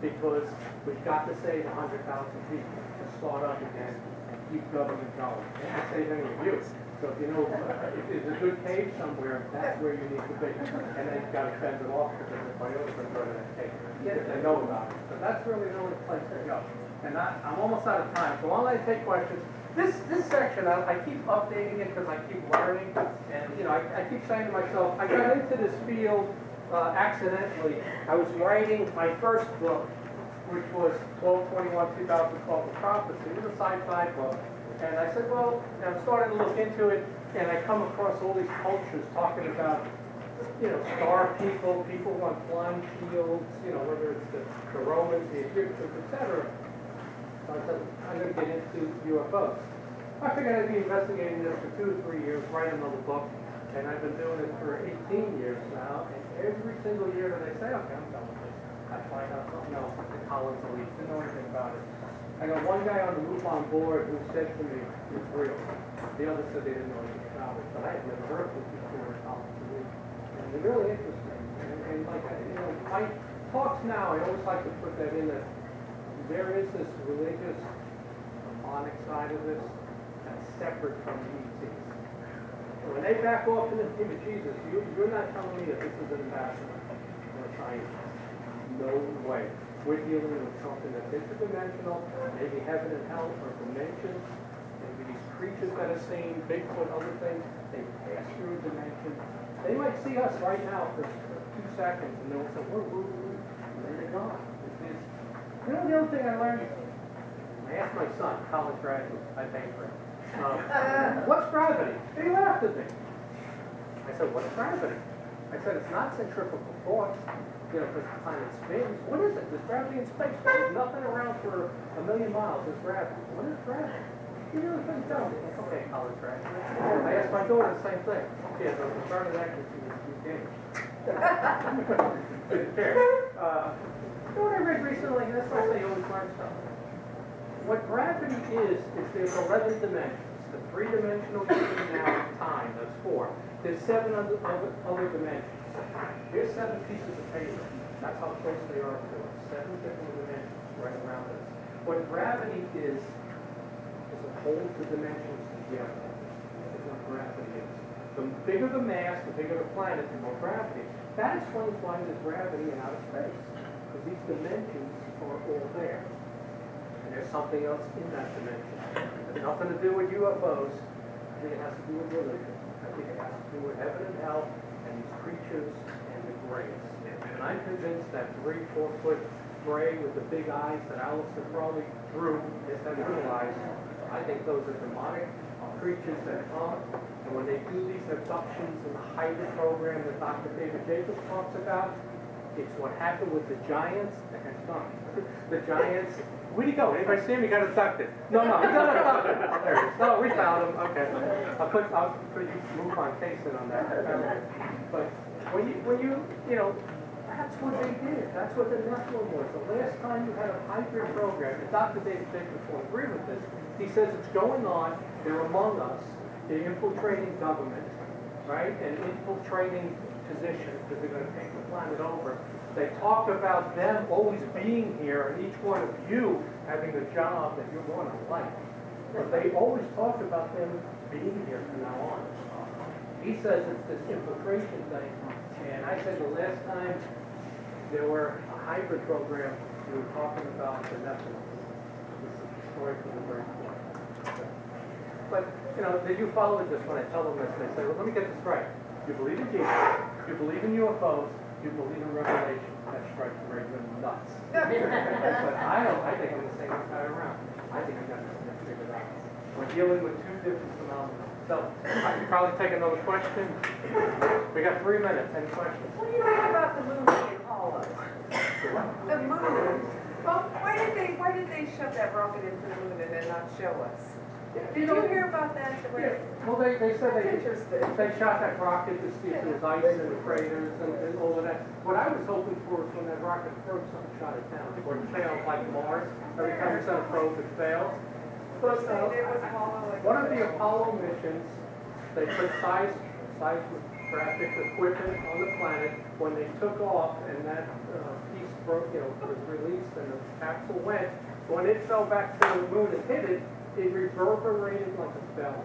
Because we've got to save 100,000 people to start up again and keep government going. It won't save any of you. So if you know, if there's a good cave somewhere, that's where you need to be. And then you've got to fend it off because everybody else is going to that cave. If they know about it. But that's really the only place to go. And I'm almost out of time, so I'll let you take questions. This section, I keep updating it because I keep learning. And, I keep saying to myself, I got into this field accidentally. I was writing my first book, which was 12/21/2012, The Prophecy. It was a sci-fi book. And I said, well, I'm starting to look into it, and I come across all these cultures talking about, star people who on flying shields, whether it's the Romans, the Egyptians, etc. So I said, I'm going to get into UFOs. I figured I'd be investigating this for 2 to 3 years, write another book, and I've been doing it for 18 years now, and every single year that I say, okay, I'm done with this, I find out something else, like the Collins Elite, didn't know anything about it. I got one guy on the MUFON board who said to me, it's real. The others said they didn't know anything about it, but I had never heard of it before in Collins Elite. And it's really interesting. And like, my talks now, I always like to put that in that there is this religious, demonic side of this that's separate from the ETs. When they back off in the name of Jesus, you're not telling me that this is an ambassador or a scientist. No way. We're dealing with something that's interdimensional, maybe heaven and hell are dimensions, maybe these creatures that are seen, Bigfoot, other things, they pass through a dimension. They might see us right now for 2 seconds, and they'll say, woo, and then they're gone. The other thing I learned, I asked my son, college graduate, I paid for it, what's gravity? And he laughed at me. I said, what's gravity? I said, it's not centrifugal force. Because the planet spins. What is it? There's gravity in space. There's nothing around for 1,000,000 miles. There's gravity. What is gravity? You really couldn't tell me. Okay, college graduate. I asked my daughter the same thing. Yeah, so the start of that was two games. Didn't care. You know what I read recently? That's why I say you always learn stuff. What gravity is there's 11 dimensions. The 3-dimensional now time, that's 4. There's 7 other dimensions. Here's 7 pieces of paper. That's how close they are to us. 7 different dimensions right around us. What gravity is it holds the dimensions together. That's what gravity is. The bigger the mass, the bigger the planet, the more gravity. That explains why there's gravity in outer space. Because these dimensions are all there. And there's something else in that dimension. It has nothing to do with UFOs. I think it has to do with religion. I think it has to do with heaven and hell and these creatures and the grays. And I'm convinced that 3-4 foot gray with the big eyes that Alistair probably drew, is that little eyes, I think those are demonic creatures that come. And when they do these abductions in the hybrid program that Dr. David Jacobs talks about, it's what happened with the giants. The giants. Where'd he go? Anybody see him? He got abducted. No, he got abducted. Oh, there he is. No, we found him. Okay. I'll put MUFON case in on that. But when you know, that's what they did. That's what the Nephilim was. The last time you had a hybrid program, and Dr. David Jacobs will agree with this, he says it's going on. They're among us. They're infiltrating government, right? And infiltrating positions because they're going to take the planet over. They talked about them always being here and each one of you having a job that you're going to like. But they always talked about them being here from now on. He says it's this infiltration thing. And I said the last time there were a hybrid program, we were talking about the Nephilim. This is the story from the very beginning. But, you know, did you follow this when I tell them this? And they say, well, let me get this right. You believe in Jesus, you believe in UFOs, you believe in Revelation. That strikes me nuts. But I think I'm the same guy around. I think I got this figured out. We're dealing with two different phenomena. So, I can probably take another question. We got 3 minutes. Any questions? What do you think about the moon being hollow? The moon. Well, why did they shove that rocket into the moon and then not show us? Did you hear about that? Yeah. Well, they said That's interesting. they shot that rocket to see if there was ice in the craters and all of that. What I was hoping for was when that rocket broke, something shot it down. Or it failed like Mars. Every time you send a probe, it fails. But one of the Apollo missions, they put seismographic equipment on the planet. When they took off and that piece broke, was released and the capsule went, when it fell back to the moon and hit it, it reverberated like a bell.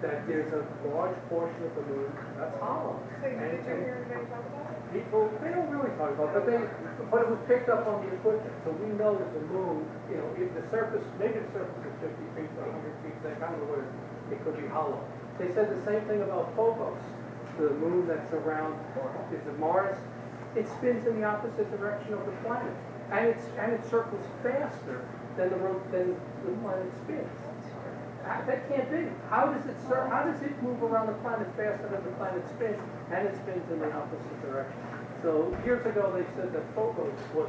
That there's a large portion of the moon that's hollow. So did you hear anybody talk about it? People, they don't really talk about it, but it was picked up on the equipment. So we know that the moon, if the surface, maybe the surface is 50 feet to 100 feet thick, I don't know what it could be hollow. They said the same thing about Phobos, the moon that's around, is it Mars? It spins in the opposite direction of the planet. And it circles faster than the planet spins. That can't be. How does it move around the planet faster than the planet spins, and it spins in the opposite direction? So years ago they said that Phobos was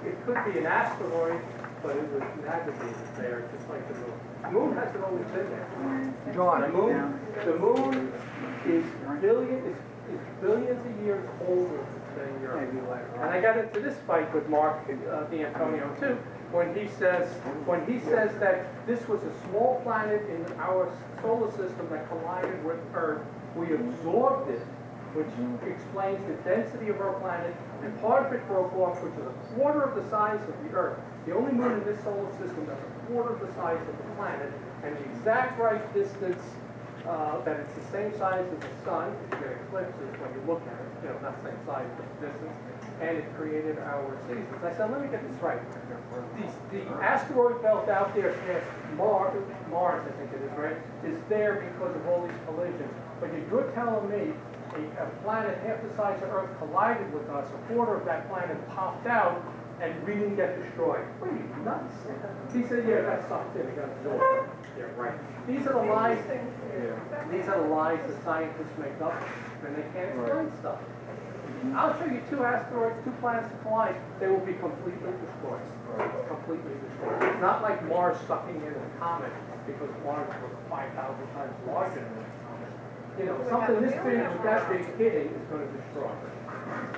it could be an asteroid, but it was navigated there, just like the moon. The moon hasn't always been there. John. The moon is billions of years older than your Earth. And I got into this fight with Mark D'Antonio too, when he says that this was a small planet in our solar system that collided with Earth. We absorbed it, which explains the density of our planet, and part of it broke off, which is a quarter of the size of the Earth. The only moon in this solar system that's a quarter of the size of the planet, and the exact right distance that it's the same size as the sun. You get eclipses when you look at it, not the same size but distance, and it created our seasons. I said, let me get this right. The asteroid belt out there past Mars, I think it is, right, is there because of all these collisions. But you're telling me a planet half the size of Earth collided with us, a quarter of that planet popped out, and we didn't get destroyed. What are you, nuts? He said, yeah, that's something. We got to do it. Yeah, right. These are the lies. These are the lies that scientists make up, and they can't explain stuff. I'll show you two asteroids, two planets collide. They will be completely destroyed. Completely destroyed. It's not like Mars sucking in a comet because Mars was 5,000 times larger than a comet. Something this big with that big hitting is going to destroy it.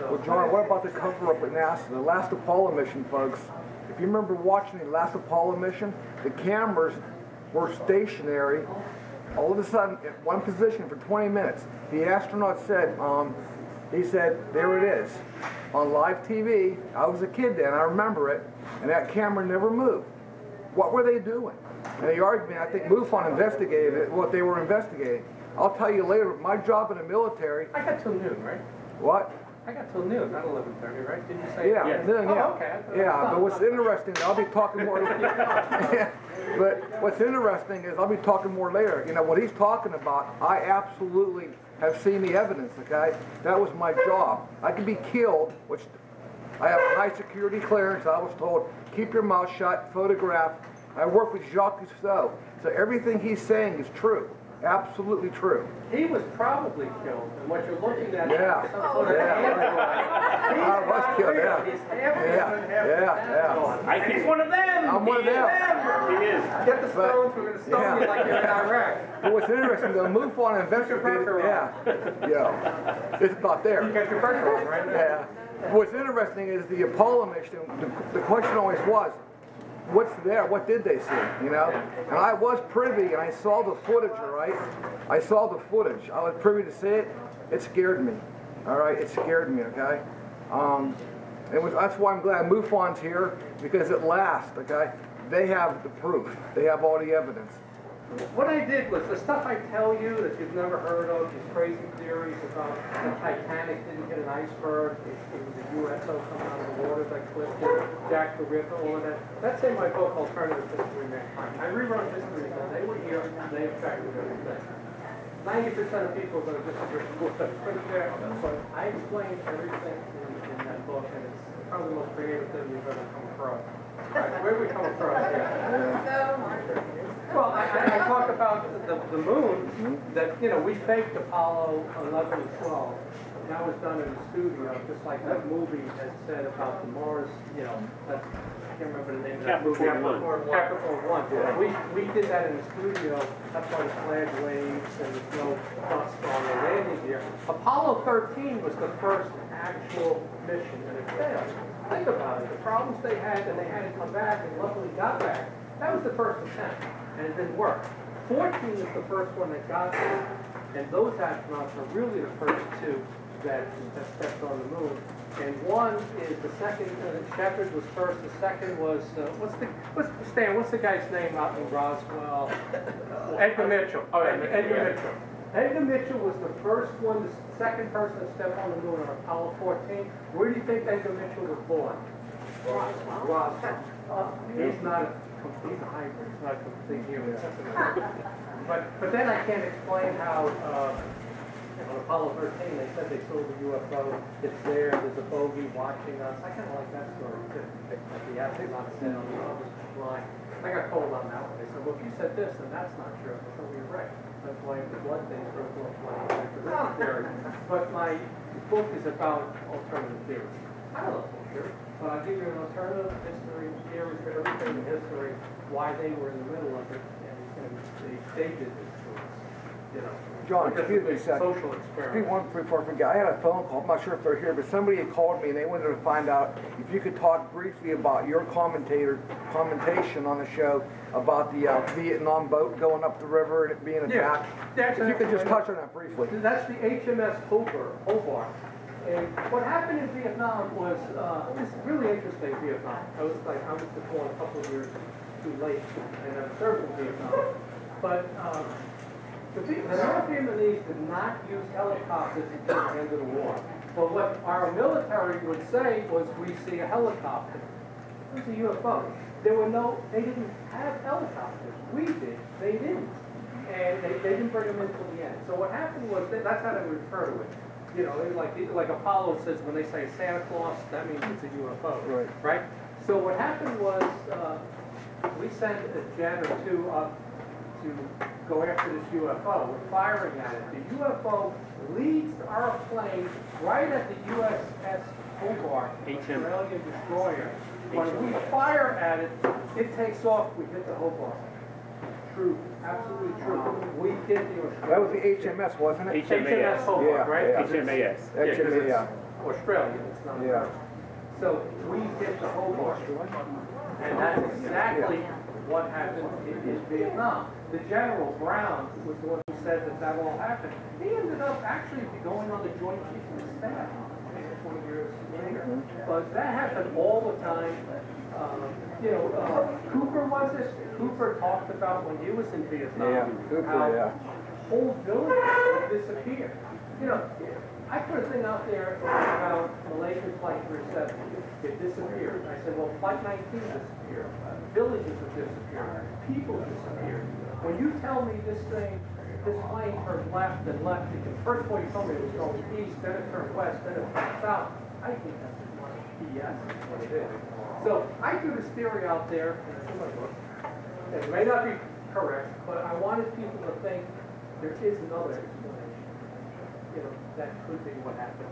Well, John, what about the cover-up at NASA? The last Apollo mission, folks. If you remember watching the last Apollo mission, the cameras were stationary all of a sudden at one position for 20 minutes. The astronaut said, he said, there it is. On live TV, I was a kid then, I remember it, and that camera never moved. What were they doing? And the argument, I think MUFON investigated it, what they were investigating. I'll tell you later, my job in the military... I got till noon, right? What? I got till noon, not 11:30, right? Didn't you say? Yeah, Yes. then, yeah. Oh, okay. I thought it Yeah, was but what's done. interesting, I'll be talking more. But what's interesting is I'll be talking more later. You know, what he's talking about, I absolutely have seen the evidence, okay? That was my job. I could be killed, which I have a high security clearance. I was told, keep your mouth shut, photograph. I work with Jacques Cousteau. So everything he's saying is true. Absolutely true. He was probably killed, and what you're looking at Yeah. is some sort of Yeah. android. I was killed, yeah. He's half Yeah, human, half yeah. android. I think one of them. I'm one of them. He is. Get the stones, we're gonna stone you like you're in Iraq. But what's interesting, the MUFON and Ventre did, yeah, it's about there. You got your pressure on right now. Yeah. What's interesting is the Apollo mission, the question always was, what's there? What did they see? You know? And I was privy, and I saw the footage, all right? I saw the footage. I was privy to see it. It scared me, all right? It scared me, okay? That's why I'm glad MUFON's here, because at last, okay, they have the proof. They have all the evidence. What I did was, the stuff I tell you that you've never heard of, these crazy theories about the Titanic didn't hit an iceberg, it was a USO coming out of the water that clipped it, Jack the Ripper, all of that. That's in my book, Alternative History of Mankind. I rewrote history because they were here, and they affected everything. 90% of people are going to disagree with what I put it there, but I explained everything in that book, and it's probably the most creative thing you've ever come across. All right, where we come across here? Well, I talk about the moon, that, you know, we faked Apollo 11 and 12. That was done in the studio, just like that movie had said about the Mars, you know, that, I can't remember the name of that movie. Capricorn 1. We did that in the studio, that's why the flag waves and there's no dust on the landing gear. Apollo 13 was the first actual mission, and it failed. Think about it, the problems they had, and they had to come back, and luckily got back. That was the first attempt, and it didn't work. 14 is the first one that got there, and those astronauts are really the first two that stepped on the moon. And one is the second, Shepard was first, the second was, Stan, what's the guy's name out in Roswell? Edgar Mitchell. Oh, Edgar Mitchell. Edgar Mitchell was the first one, the second person to step on the moon on Apollo 14. Where do you think Edgar Mitchell was born? Roswell. He's not he's a hybrid, he's not a complete human. But then I can't explain how on Apollo 13 they said they saw the UFO. It's there. There's a bogey watching us. I kind of like that story too. Like the astronaut said on the other line. I got told on that one. They said, well, if you said this, then that's not true. I said, well, you're right. That's why the blood things are a theory. But my book is about alternative theories. I don't know for sure, but I'll give you an alternative history theory for everything in history, why they were in the middle of it, and they did this to us. You know, John, excuse me a second. Social experiment. Before I forget, I had a phone call. I'm not sure if they're here, but somebody had called me and they wanted to find out if you could talk briefly about your commentation on the show about the Vietnam boat going up the river and it being attacked. Yeah. If you could just touch on that briefly. That's the HMS Hobart. And what happened in Vietnam was, it was really interesting, Vietnam. I was deployed a couple of years too late, and I served in Vietnam. But the North Vietnamese did not use helicopters until the end of the war. But what our military would say was, we see a helicopter. It was a UFO. They didn't have helicopters. We did. They didn't. And they didn't bring them until the end. So what happened was, that's how they would refer to it. You know, like Apollo says, when they say Santa Claus, that means it's a UFO. Right? So what happened was, we sent a jet or two up to go after this UFO. We're firing at it. The UFO leads our plane right at the USS Hobart, Australian destroyer. When we fire at it, it takes off. We hit the Hobart. True, absolutely true. We hit the Australian. That was the HMS, wasn't it? HMS Hobart, right? Yeah. HMAS. HMAS. Australian, it's not Yeah. So we hit the Hobart. And that's exactly what happened in Vietnam. The General Brown was the one who said that all happened. He ended up actually going on the Joint Chiefs of Staff 20 years later. But that happened all the time. Cooper was it? Cooper talked about when he was in Vietnam, how whole villages would disappear. You know, I put a thing out there about Malaysian Flight 370. It disappeared. I said, well, Flight 19 disappeared. Villages have disappeared. People disappeared. When you tell me this plane turned left and left, first of all, you told me it was going east, then it turned west, then it turned south. I think that's BS, is what it is. So I threw this theory out there, and it's in my book. It may not be correct, but I wanted people to think there is another explanation. You know, that could be what happened.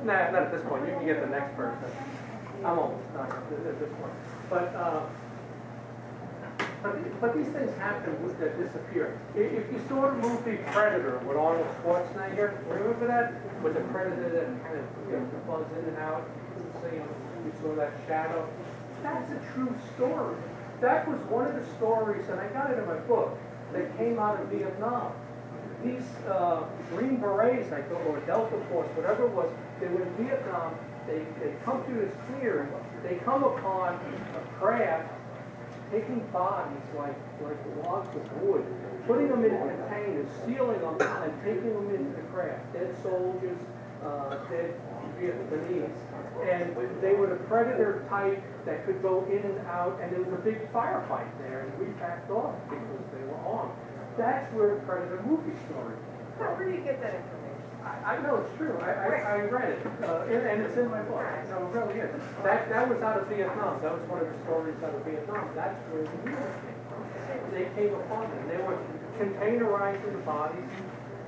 Nah, not at this point. You can get the next person. I'm almost done at this point. But these things happen that disappear. If you saw the movie Predator with Arnold Schwarzenegger, remember that? With the Predator that kind of buzz in and out, you couldn't see him, you saw that shadow. That's a true story. That was one of the stories, and I got it in my book, that came out of Vietnam. These Green Berets, I thought, or Delta Force, whatever it was, they were in Vietnam, they come through this clearing, they come upon a craft taking bodies like logs of wood, putting them in containers, sealing them, and taking them into the craft. Dead soldiers, dead Vietnamese. And they were the Predator type that could go in and out, and there was a big firefight there, and we backed off because they were armed. That's where the Predator movie story. Where do you get that information? I know it's true. I read it, and it's in my book. No, it really is. That was out of Vietnam. That was one of the stories out of Vietnam. That's where the news came from. They came upon them. They were containerizing the bodies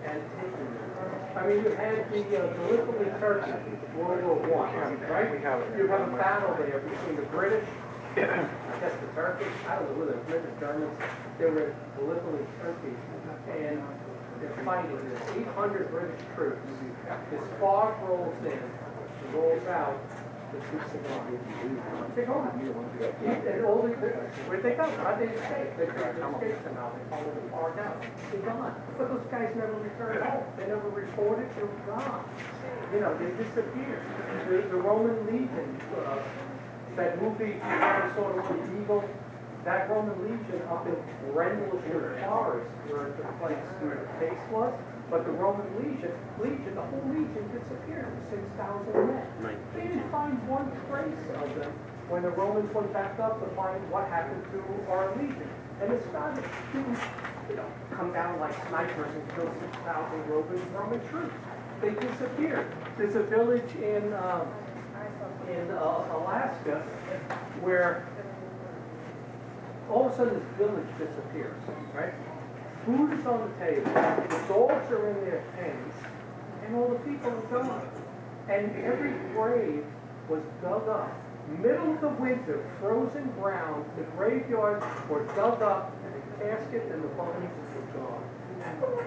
and taking them. I mean, you had the Gallipoli Turkey, World War I, right? You have a battle there between the British, I guess the Turkish, I don't know who the British, Germans, they were in Gallipoli Turkey, and they're fighting. There's 800 British troops. This fog rolls in, rolls out, the troops are gone. They're gone. And all the, where'd they go? How'd they escape? They tried to escape somehow. They followed the fog out. They're gone. But those guys never returned home. They never reported. They were gone. You know, they disappeared. The Roman Legion, that movie, you ever saw the movie Eagle? That Roman Legion up in Rendlesham Forest, where the place where the base was, but the Roman Legion, the whole Legion disappeared, 6,000 men. They didn't find one trace of them when the Romans went back up to find what happened to our Legion. And it's not to, come down like snipers and kill 6,000 Roman troops. They disappeared. There's a village in Alaska where all of a sudden this village disappears, right? Food is on the table, the dogs are in their pens, and all the people are gone. And every grave was dug up. Middle of the winter, frozen ground, the graveyards were dug up, and the casket and the bones were gone.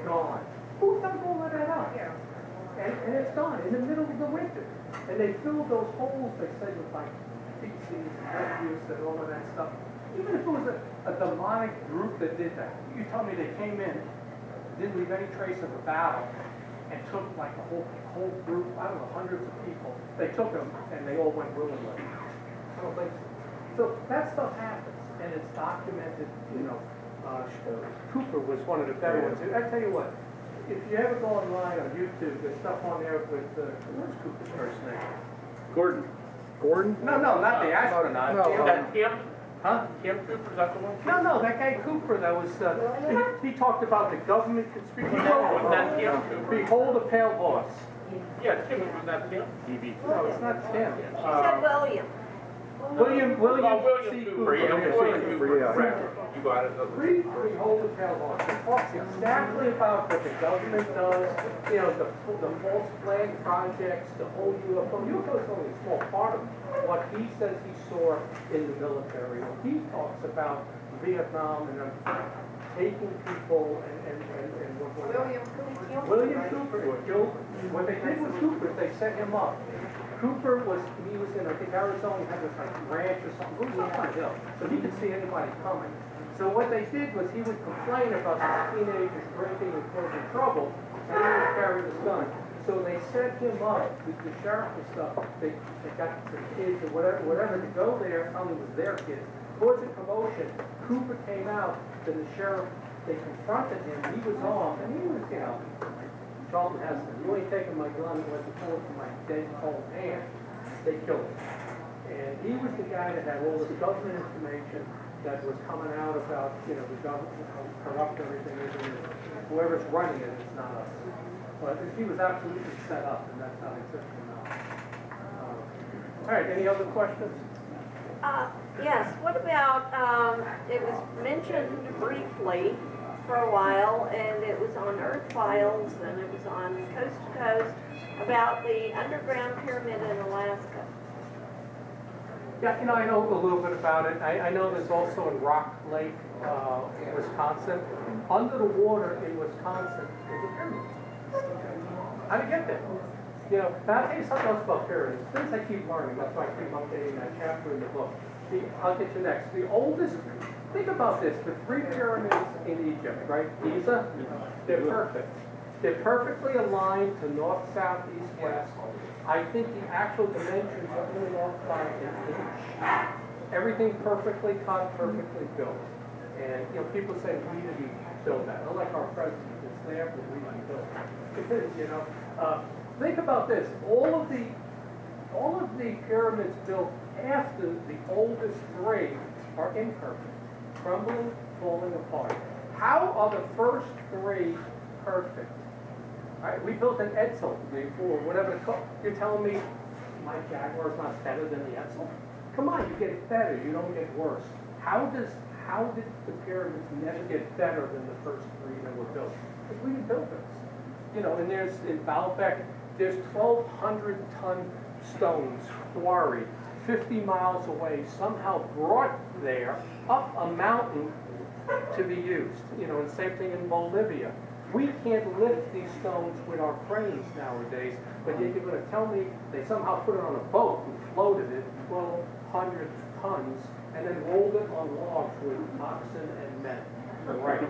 Gone. Who dug all of that up? And it's gone in the middle of the winter. And they filled those holes, they said, with like feces and refuse and all of that stuff. Even if it was a demonic group that did that, you tell me they came in, didn't leave any trace of a battle, and took like a whole group, I don't know, hundreds of people. They took them and they all went willingly. I don't think so. So that stuff happens, and it's documented. Cooper was one of the better ones. I tell you what, if you ever go online on YouTube, there's stuff on there with what's Cooper's first name? Gordon? No, not the astronaut. No, That Kim? Huh? Kim Cooper, is that the one? No, that guy Cooper, that was, he talked about the government conspiracy. Was that Kim Cooper? Behold a pale horse. Yeah, Kim, was that Kim? No, it's not Tim. She said William. William William C. Cooper, yeah, Cooper. William Cooper, Yeah. correct. You got it. Read Behold the Pale Horse. It talks exactly about what the government does, the false flag projects, the whole UFO. UFO is only a small part of what he says he saw in the military. He talks about Vietnam and taking people and William Cooper was killed. What they did with Cooper is they set him up. Cooper was in, I think, Arizona, he had this like ranch or something, it was up on a hill, so he could see anybody coming. So what they did was he would complain about the teenagers drinking and causing trouble, and he would carry his gun. So they set him up with the sheriff and stuff. They got some kids or whatever to go there, probably was their kids. Caused a commotion. Cooper came out, then the sheriff, they confronted him, he was armed, and he was, Charlton Heston, you ain't taking my gun and went to pull it from my dead cold hand. They killed him. And he was the guy that had all this government information that was coming out about, the government, how corrupt everything is, and whoever's running it, it's not us. But he was absolutely set up, and that's how they took him out. All right, any other questions? Yes, what about, it was mentioned briefly for a while, and it was on Earth Files, and it was on Coast to Coast, about the underground pyramid in Alaska. Yeah, I know a little bit about it. I know there's also in Rock Lake, Wisconsin. Under the water in Wisconsin is a pyramid. How do you get there? Now I'll tell you something else about pyramids. Things I keep learning. That's why I keep updating that chapter in the book. I'll get you next. The oldest, think about this, the 3 pyramids in Egypt, right? Giza, they're perfect. They're perfectly aligned to north, south, east, west. I think the actual dimensions are only off by an inch. Everything perfectly cut, perfectly built. And people say, we didn't build that. Not like our president. It's there, but we didn't build it. It is, think about this. All of the pyramids built after the oldest 3 are imperfect, crumbling, falling apart. How are the first 3 perfect? All right, we built an Edsel before, whatever it's called. You're telling me my Jaguar is not better than the Edsel? Come on, you get better, you don't get worse. How did the pyramids never get better than the first 3 that were built? Because we didn't build this. And there's in Baalbek, there's 1,200-ton stones quarried 50 miles away, somehow brought there up a mountain to be used. And same thing in Bolivia. We can't lift these stones with our cranes nowadays, but yet you're going to tell me they somehow put it on a boat and floated it 1,200 tons and then rolled it on logs with oxen and men. Right.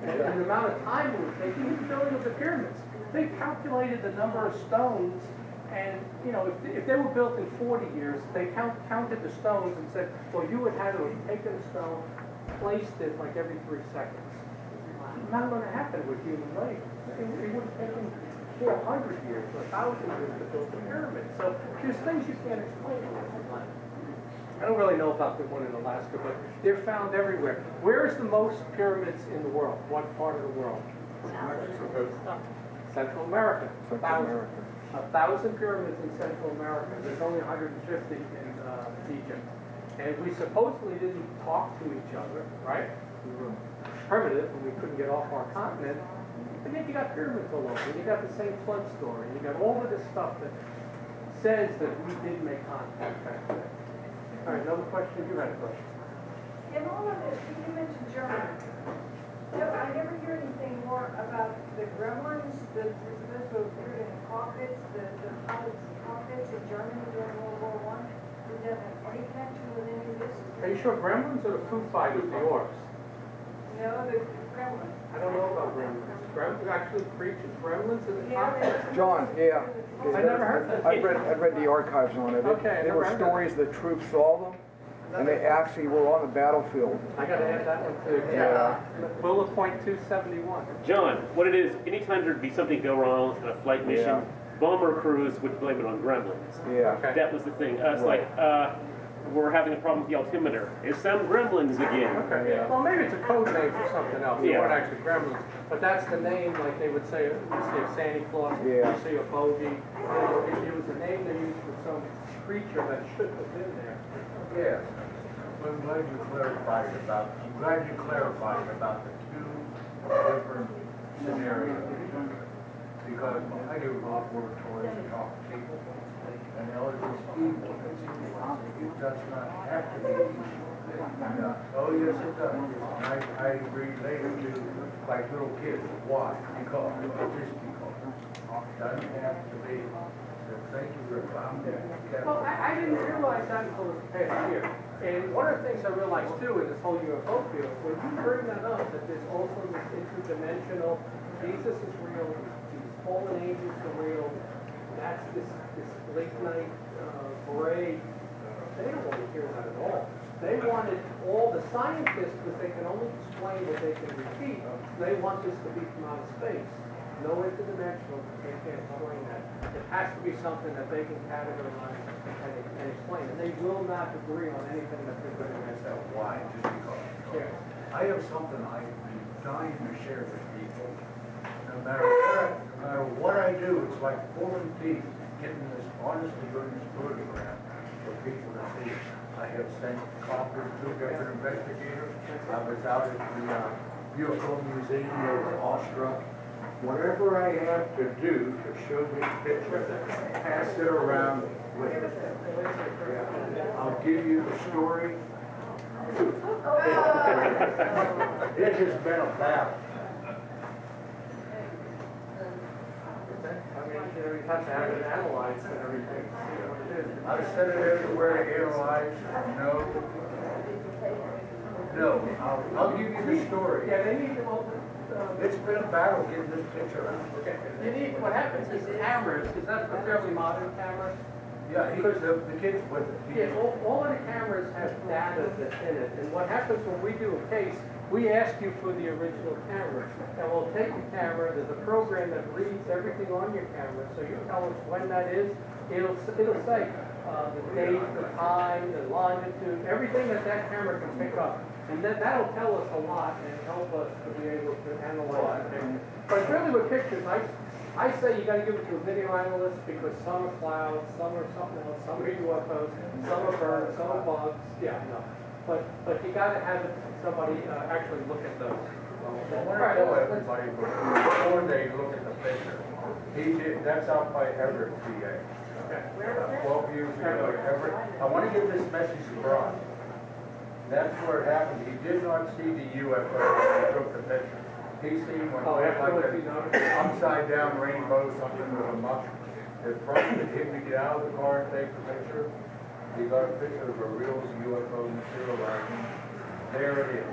And the amount of time it was taking in the building of the pyramids. They calculated the number of stones, and if they were built in 40 years, they counted the stones and said, well, you would have to have taken a stone, placed it like every 3 seconds. Not going to happen with human labor. It would have taken 400 years or 1,000 years to build the pyramid. So there's things you can't explain in this land. I don't really know about the one in Alaska, but they're found everywhere. Where is the most pyramids in the world? What part of the world? Central America. 1,000 pyramids in Central America. There's only 150 in Egypt. And we supposedly didn't talk to each other, right? We were primitive and we couldn't get off our continent. And then you got pyramids all over. You got the same flood story. You got all of this stuff that says that we did make contact back then. All right, another question? You had a question. In all of this, you mentioned Germany. I never hear anything more about the gremlins that were supposed to appear in the cockpits, the pilots' cockpits in Germany during World War I. Did that have any connection with any of this? Are you sure Gremlins or the Foo Fighters, the Orcs? No, the gremlins. I don't know about Gremlins. Gremlins actually preaches Gremlins in the Yeah, cockpit? John, yeah. I never heard that. I read the archives on it. Okay, I There never were heard that. stories that troops saw them, and they actually were on the battlefield. I gotta add that one too. Yeah. Bullet point 271. John, what it is, anytime there'd be something go wrong on a flight mission, Yeah. bomber crews would blame it on gremlins. Yeah. Okay. That was the thing. It's Right. like, we're having a problem with the altimeter. It's some gremlins again. Okay, Yeah. well, maybe it's a code name for something else. They Yeah. weren't actually Gremlins, but that's the name, like they would say, you see a Santa Claus, Yeah. you see a bogey. It was a name they used for some creature that shouldn't have been there. Yes, I'm glad you clarified about the 2 different scenarios. Because I do a lot of work towards talk to people, and elders evil. It does not have to be evil. And, oh yes, it does. And I relate it to like little kids. Why? Because. Just because. It doesn't have to be. Thank you for that. Well, I didn't realize that until this past year. And one of the things I realized too in this whole UFO field, when you bring that up, that there's also this interdimensional, Jesus is real, these fallen angels are real, that's this late night parade, they don't want to hear that at all. They wanted all the scientists, because they can only explain what they can repeat, they want this to be from outer space. no interdimensional, they can't explain that. It has to be something that they can categorize and explain, and they will not agree on anything that they're going to So say. why? Just because. Yeah. I have something I'm dying to share with people. No matter what I do, it's like pulling teeth, getting this honest to goodness photograph for people to see. I have sent copies to different investigators. I was out at the UFO Museum over awestruck. Whatever I have to do to show this picture, pass it around with it. I'll give you the story. It has been a battle. I mean, you have to have it analyzed and everything, see what it is. I've said it everywhere to analyze. No, I'll give you the story. Yeah, they need to open. It's been a battle getting this picture out. Okay. You need, what happens is cameras, is that a fairly modern camera? Yeah, the kid's with it. Yeah, all of the cameras have data that's in it, and what happens when we do a case, we ask you for the original camera, and we'll take the camera, there's a program that reads everything on your camera, so you tell us when that is, it'll say the date, the time, the longitude, everything that camera can pick up. And that'll tell us a lot and help us to be able to analyze the picture. But really with pictures, I say you gotta give it to a video analyst because some are clouds, some are something else, some are UFOs, some are birds, some are bugs, yeah, no. But you gotta have somebody actually look at those. I want to tell everybody before they look at the picture. That's out by Everett, PA. 12 years ago, Everett. I want to give this message across. That's where it happened. He did not see the UFO when he took the picture. He seen one like an upside down rainbow, something with a muck. It prompted him to get out of the car and take the picture. He got a picture of a real UFO materializing. There it is.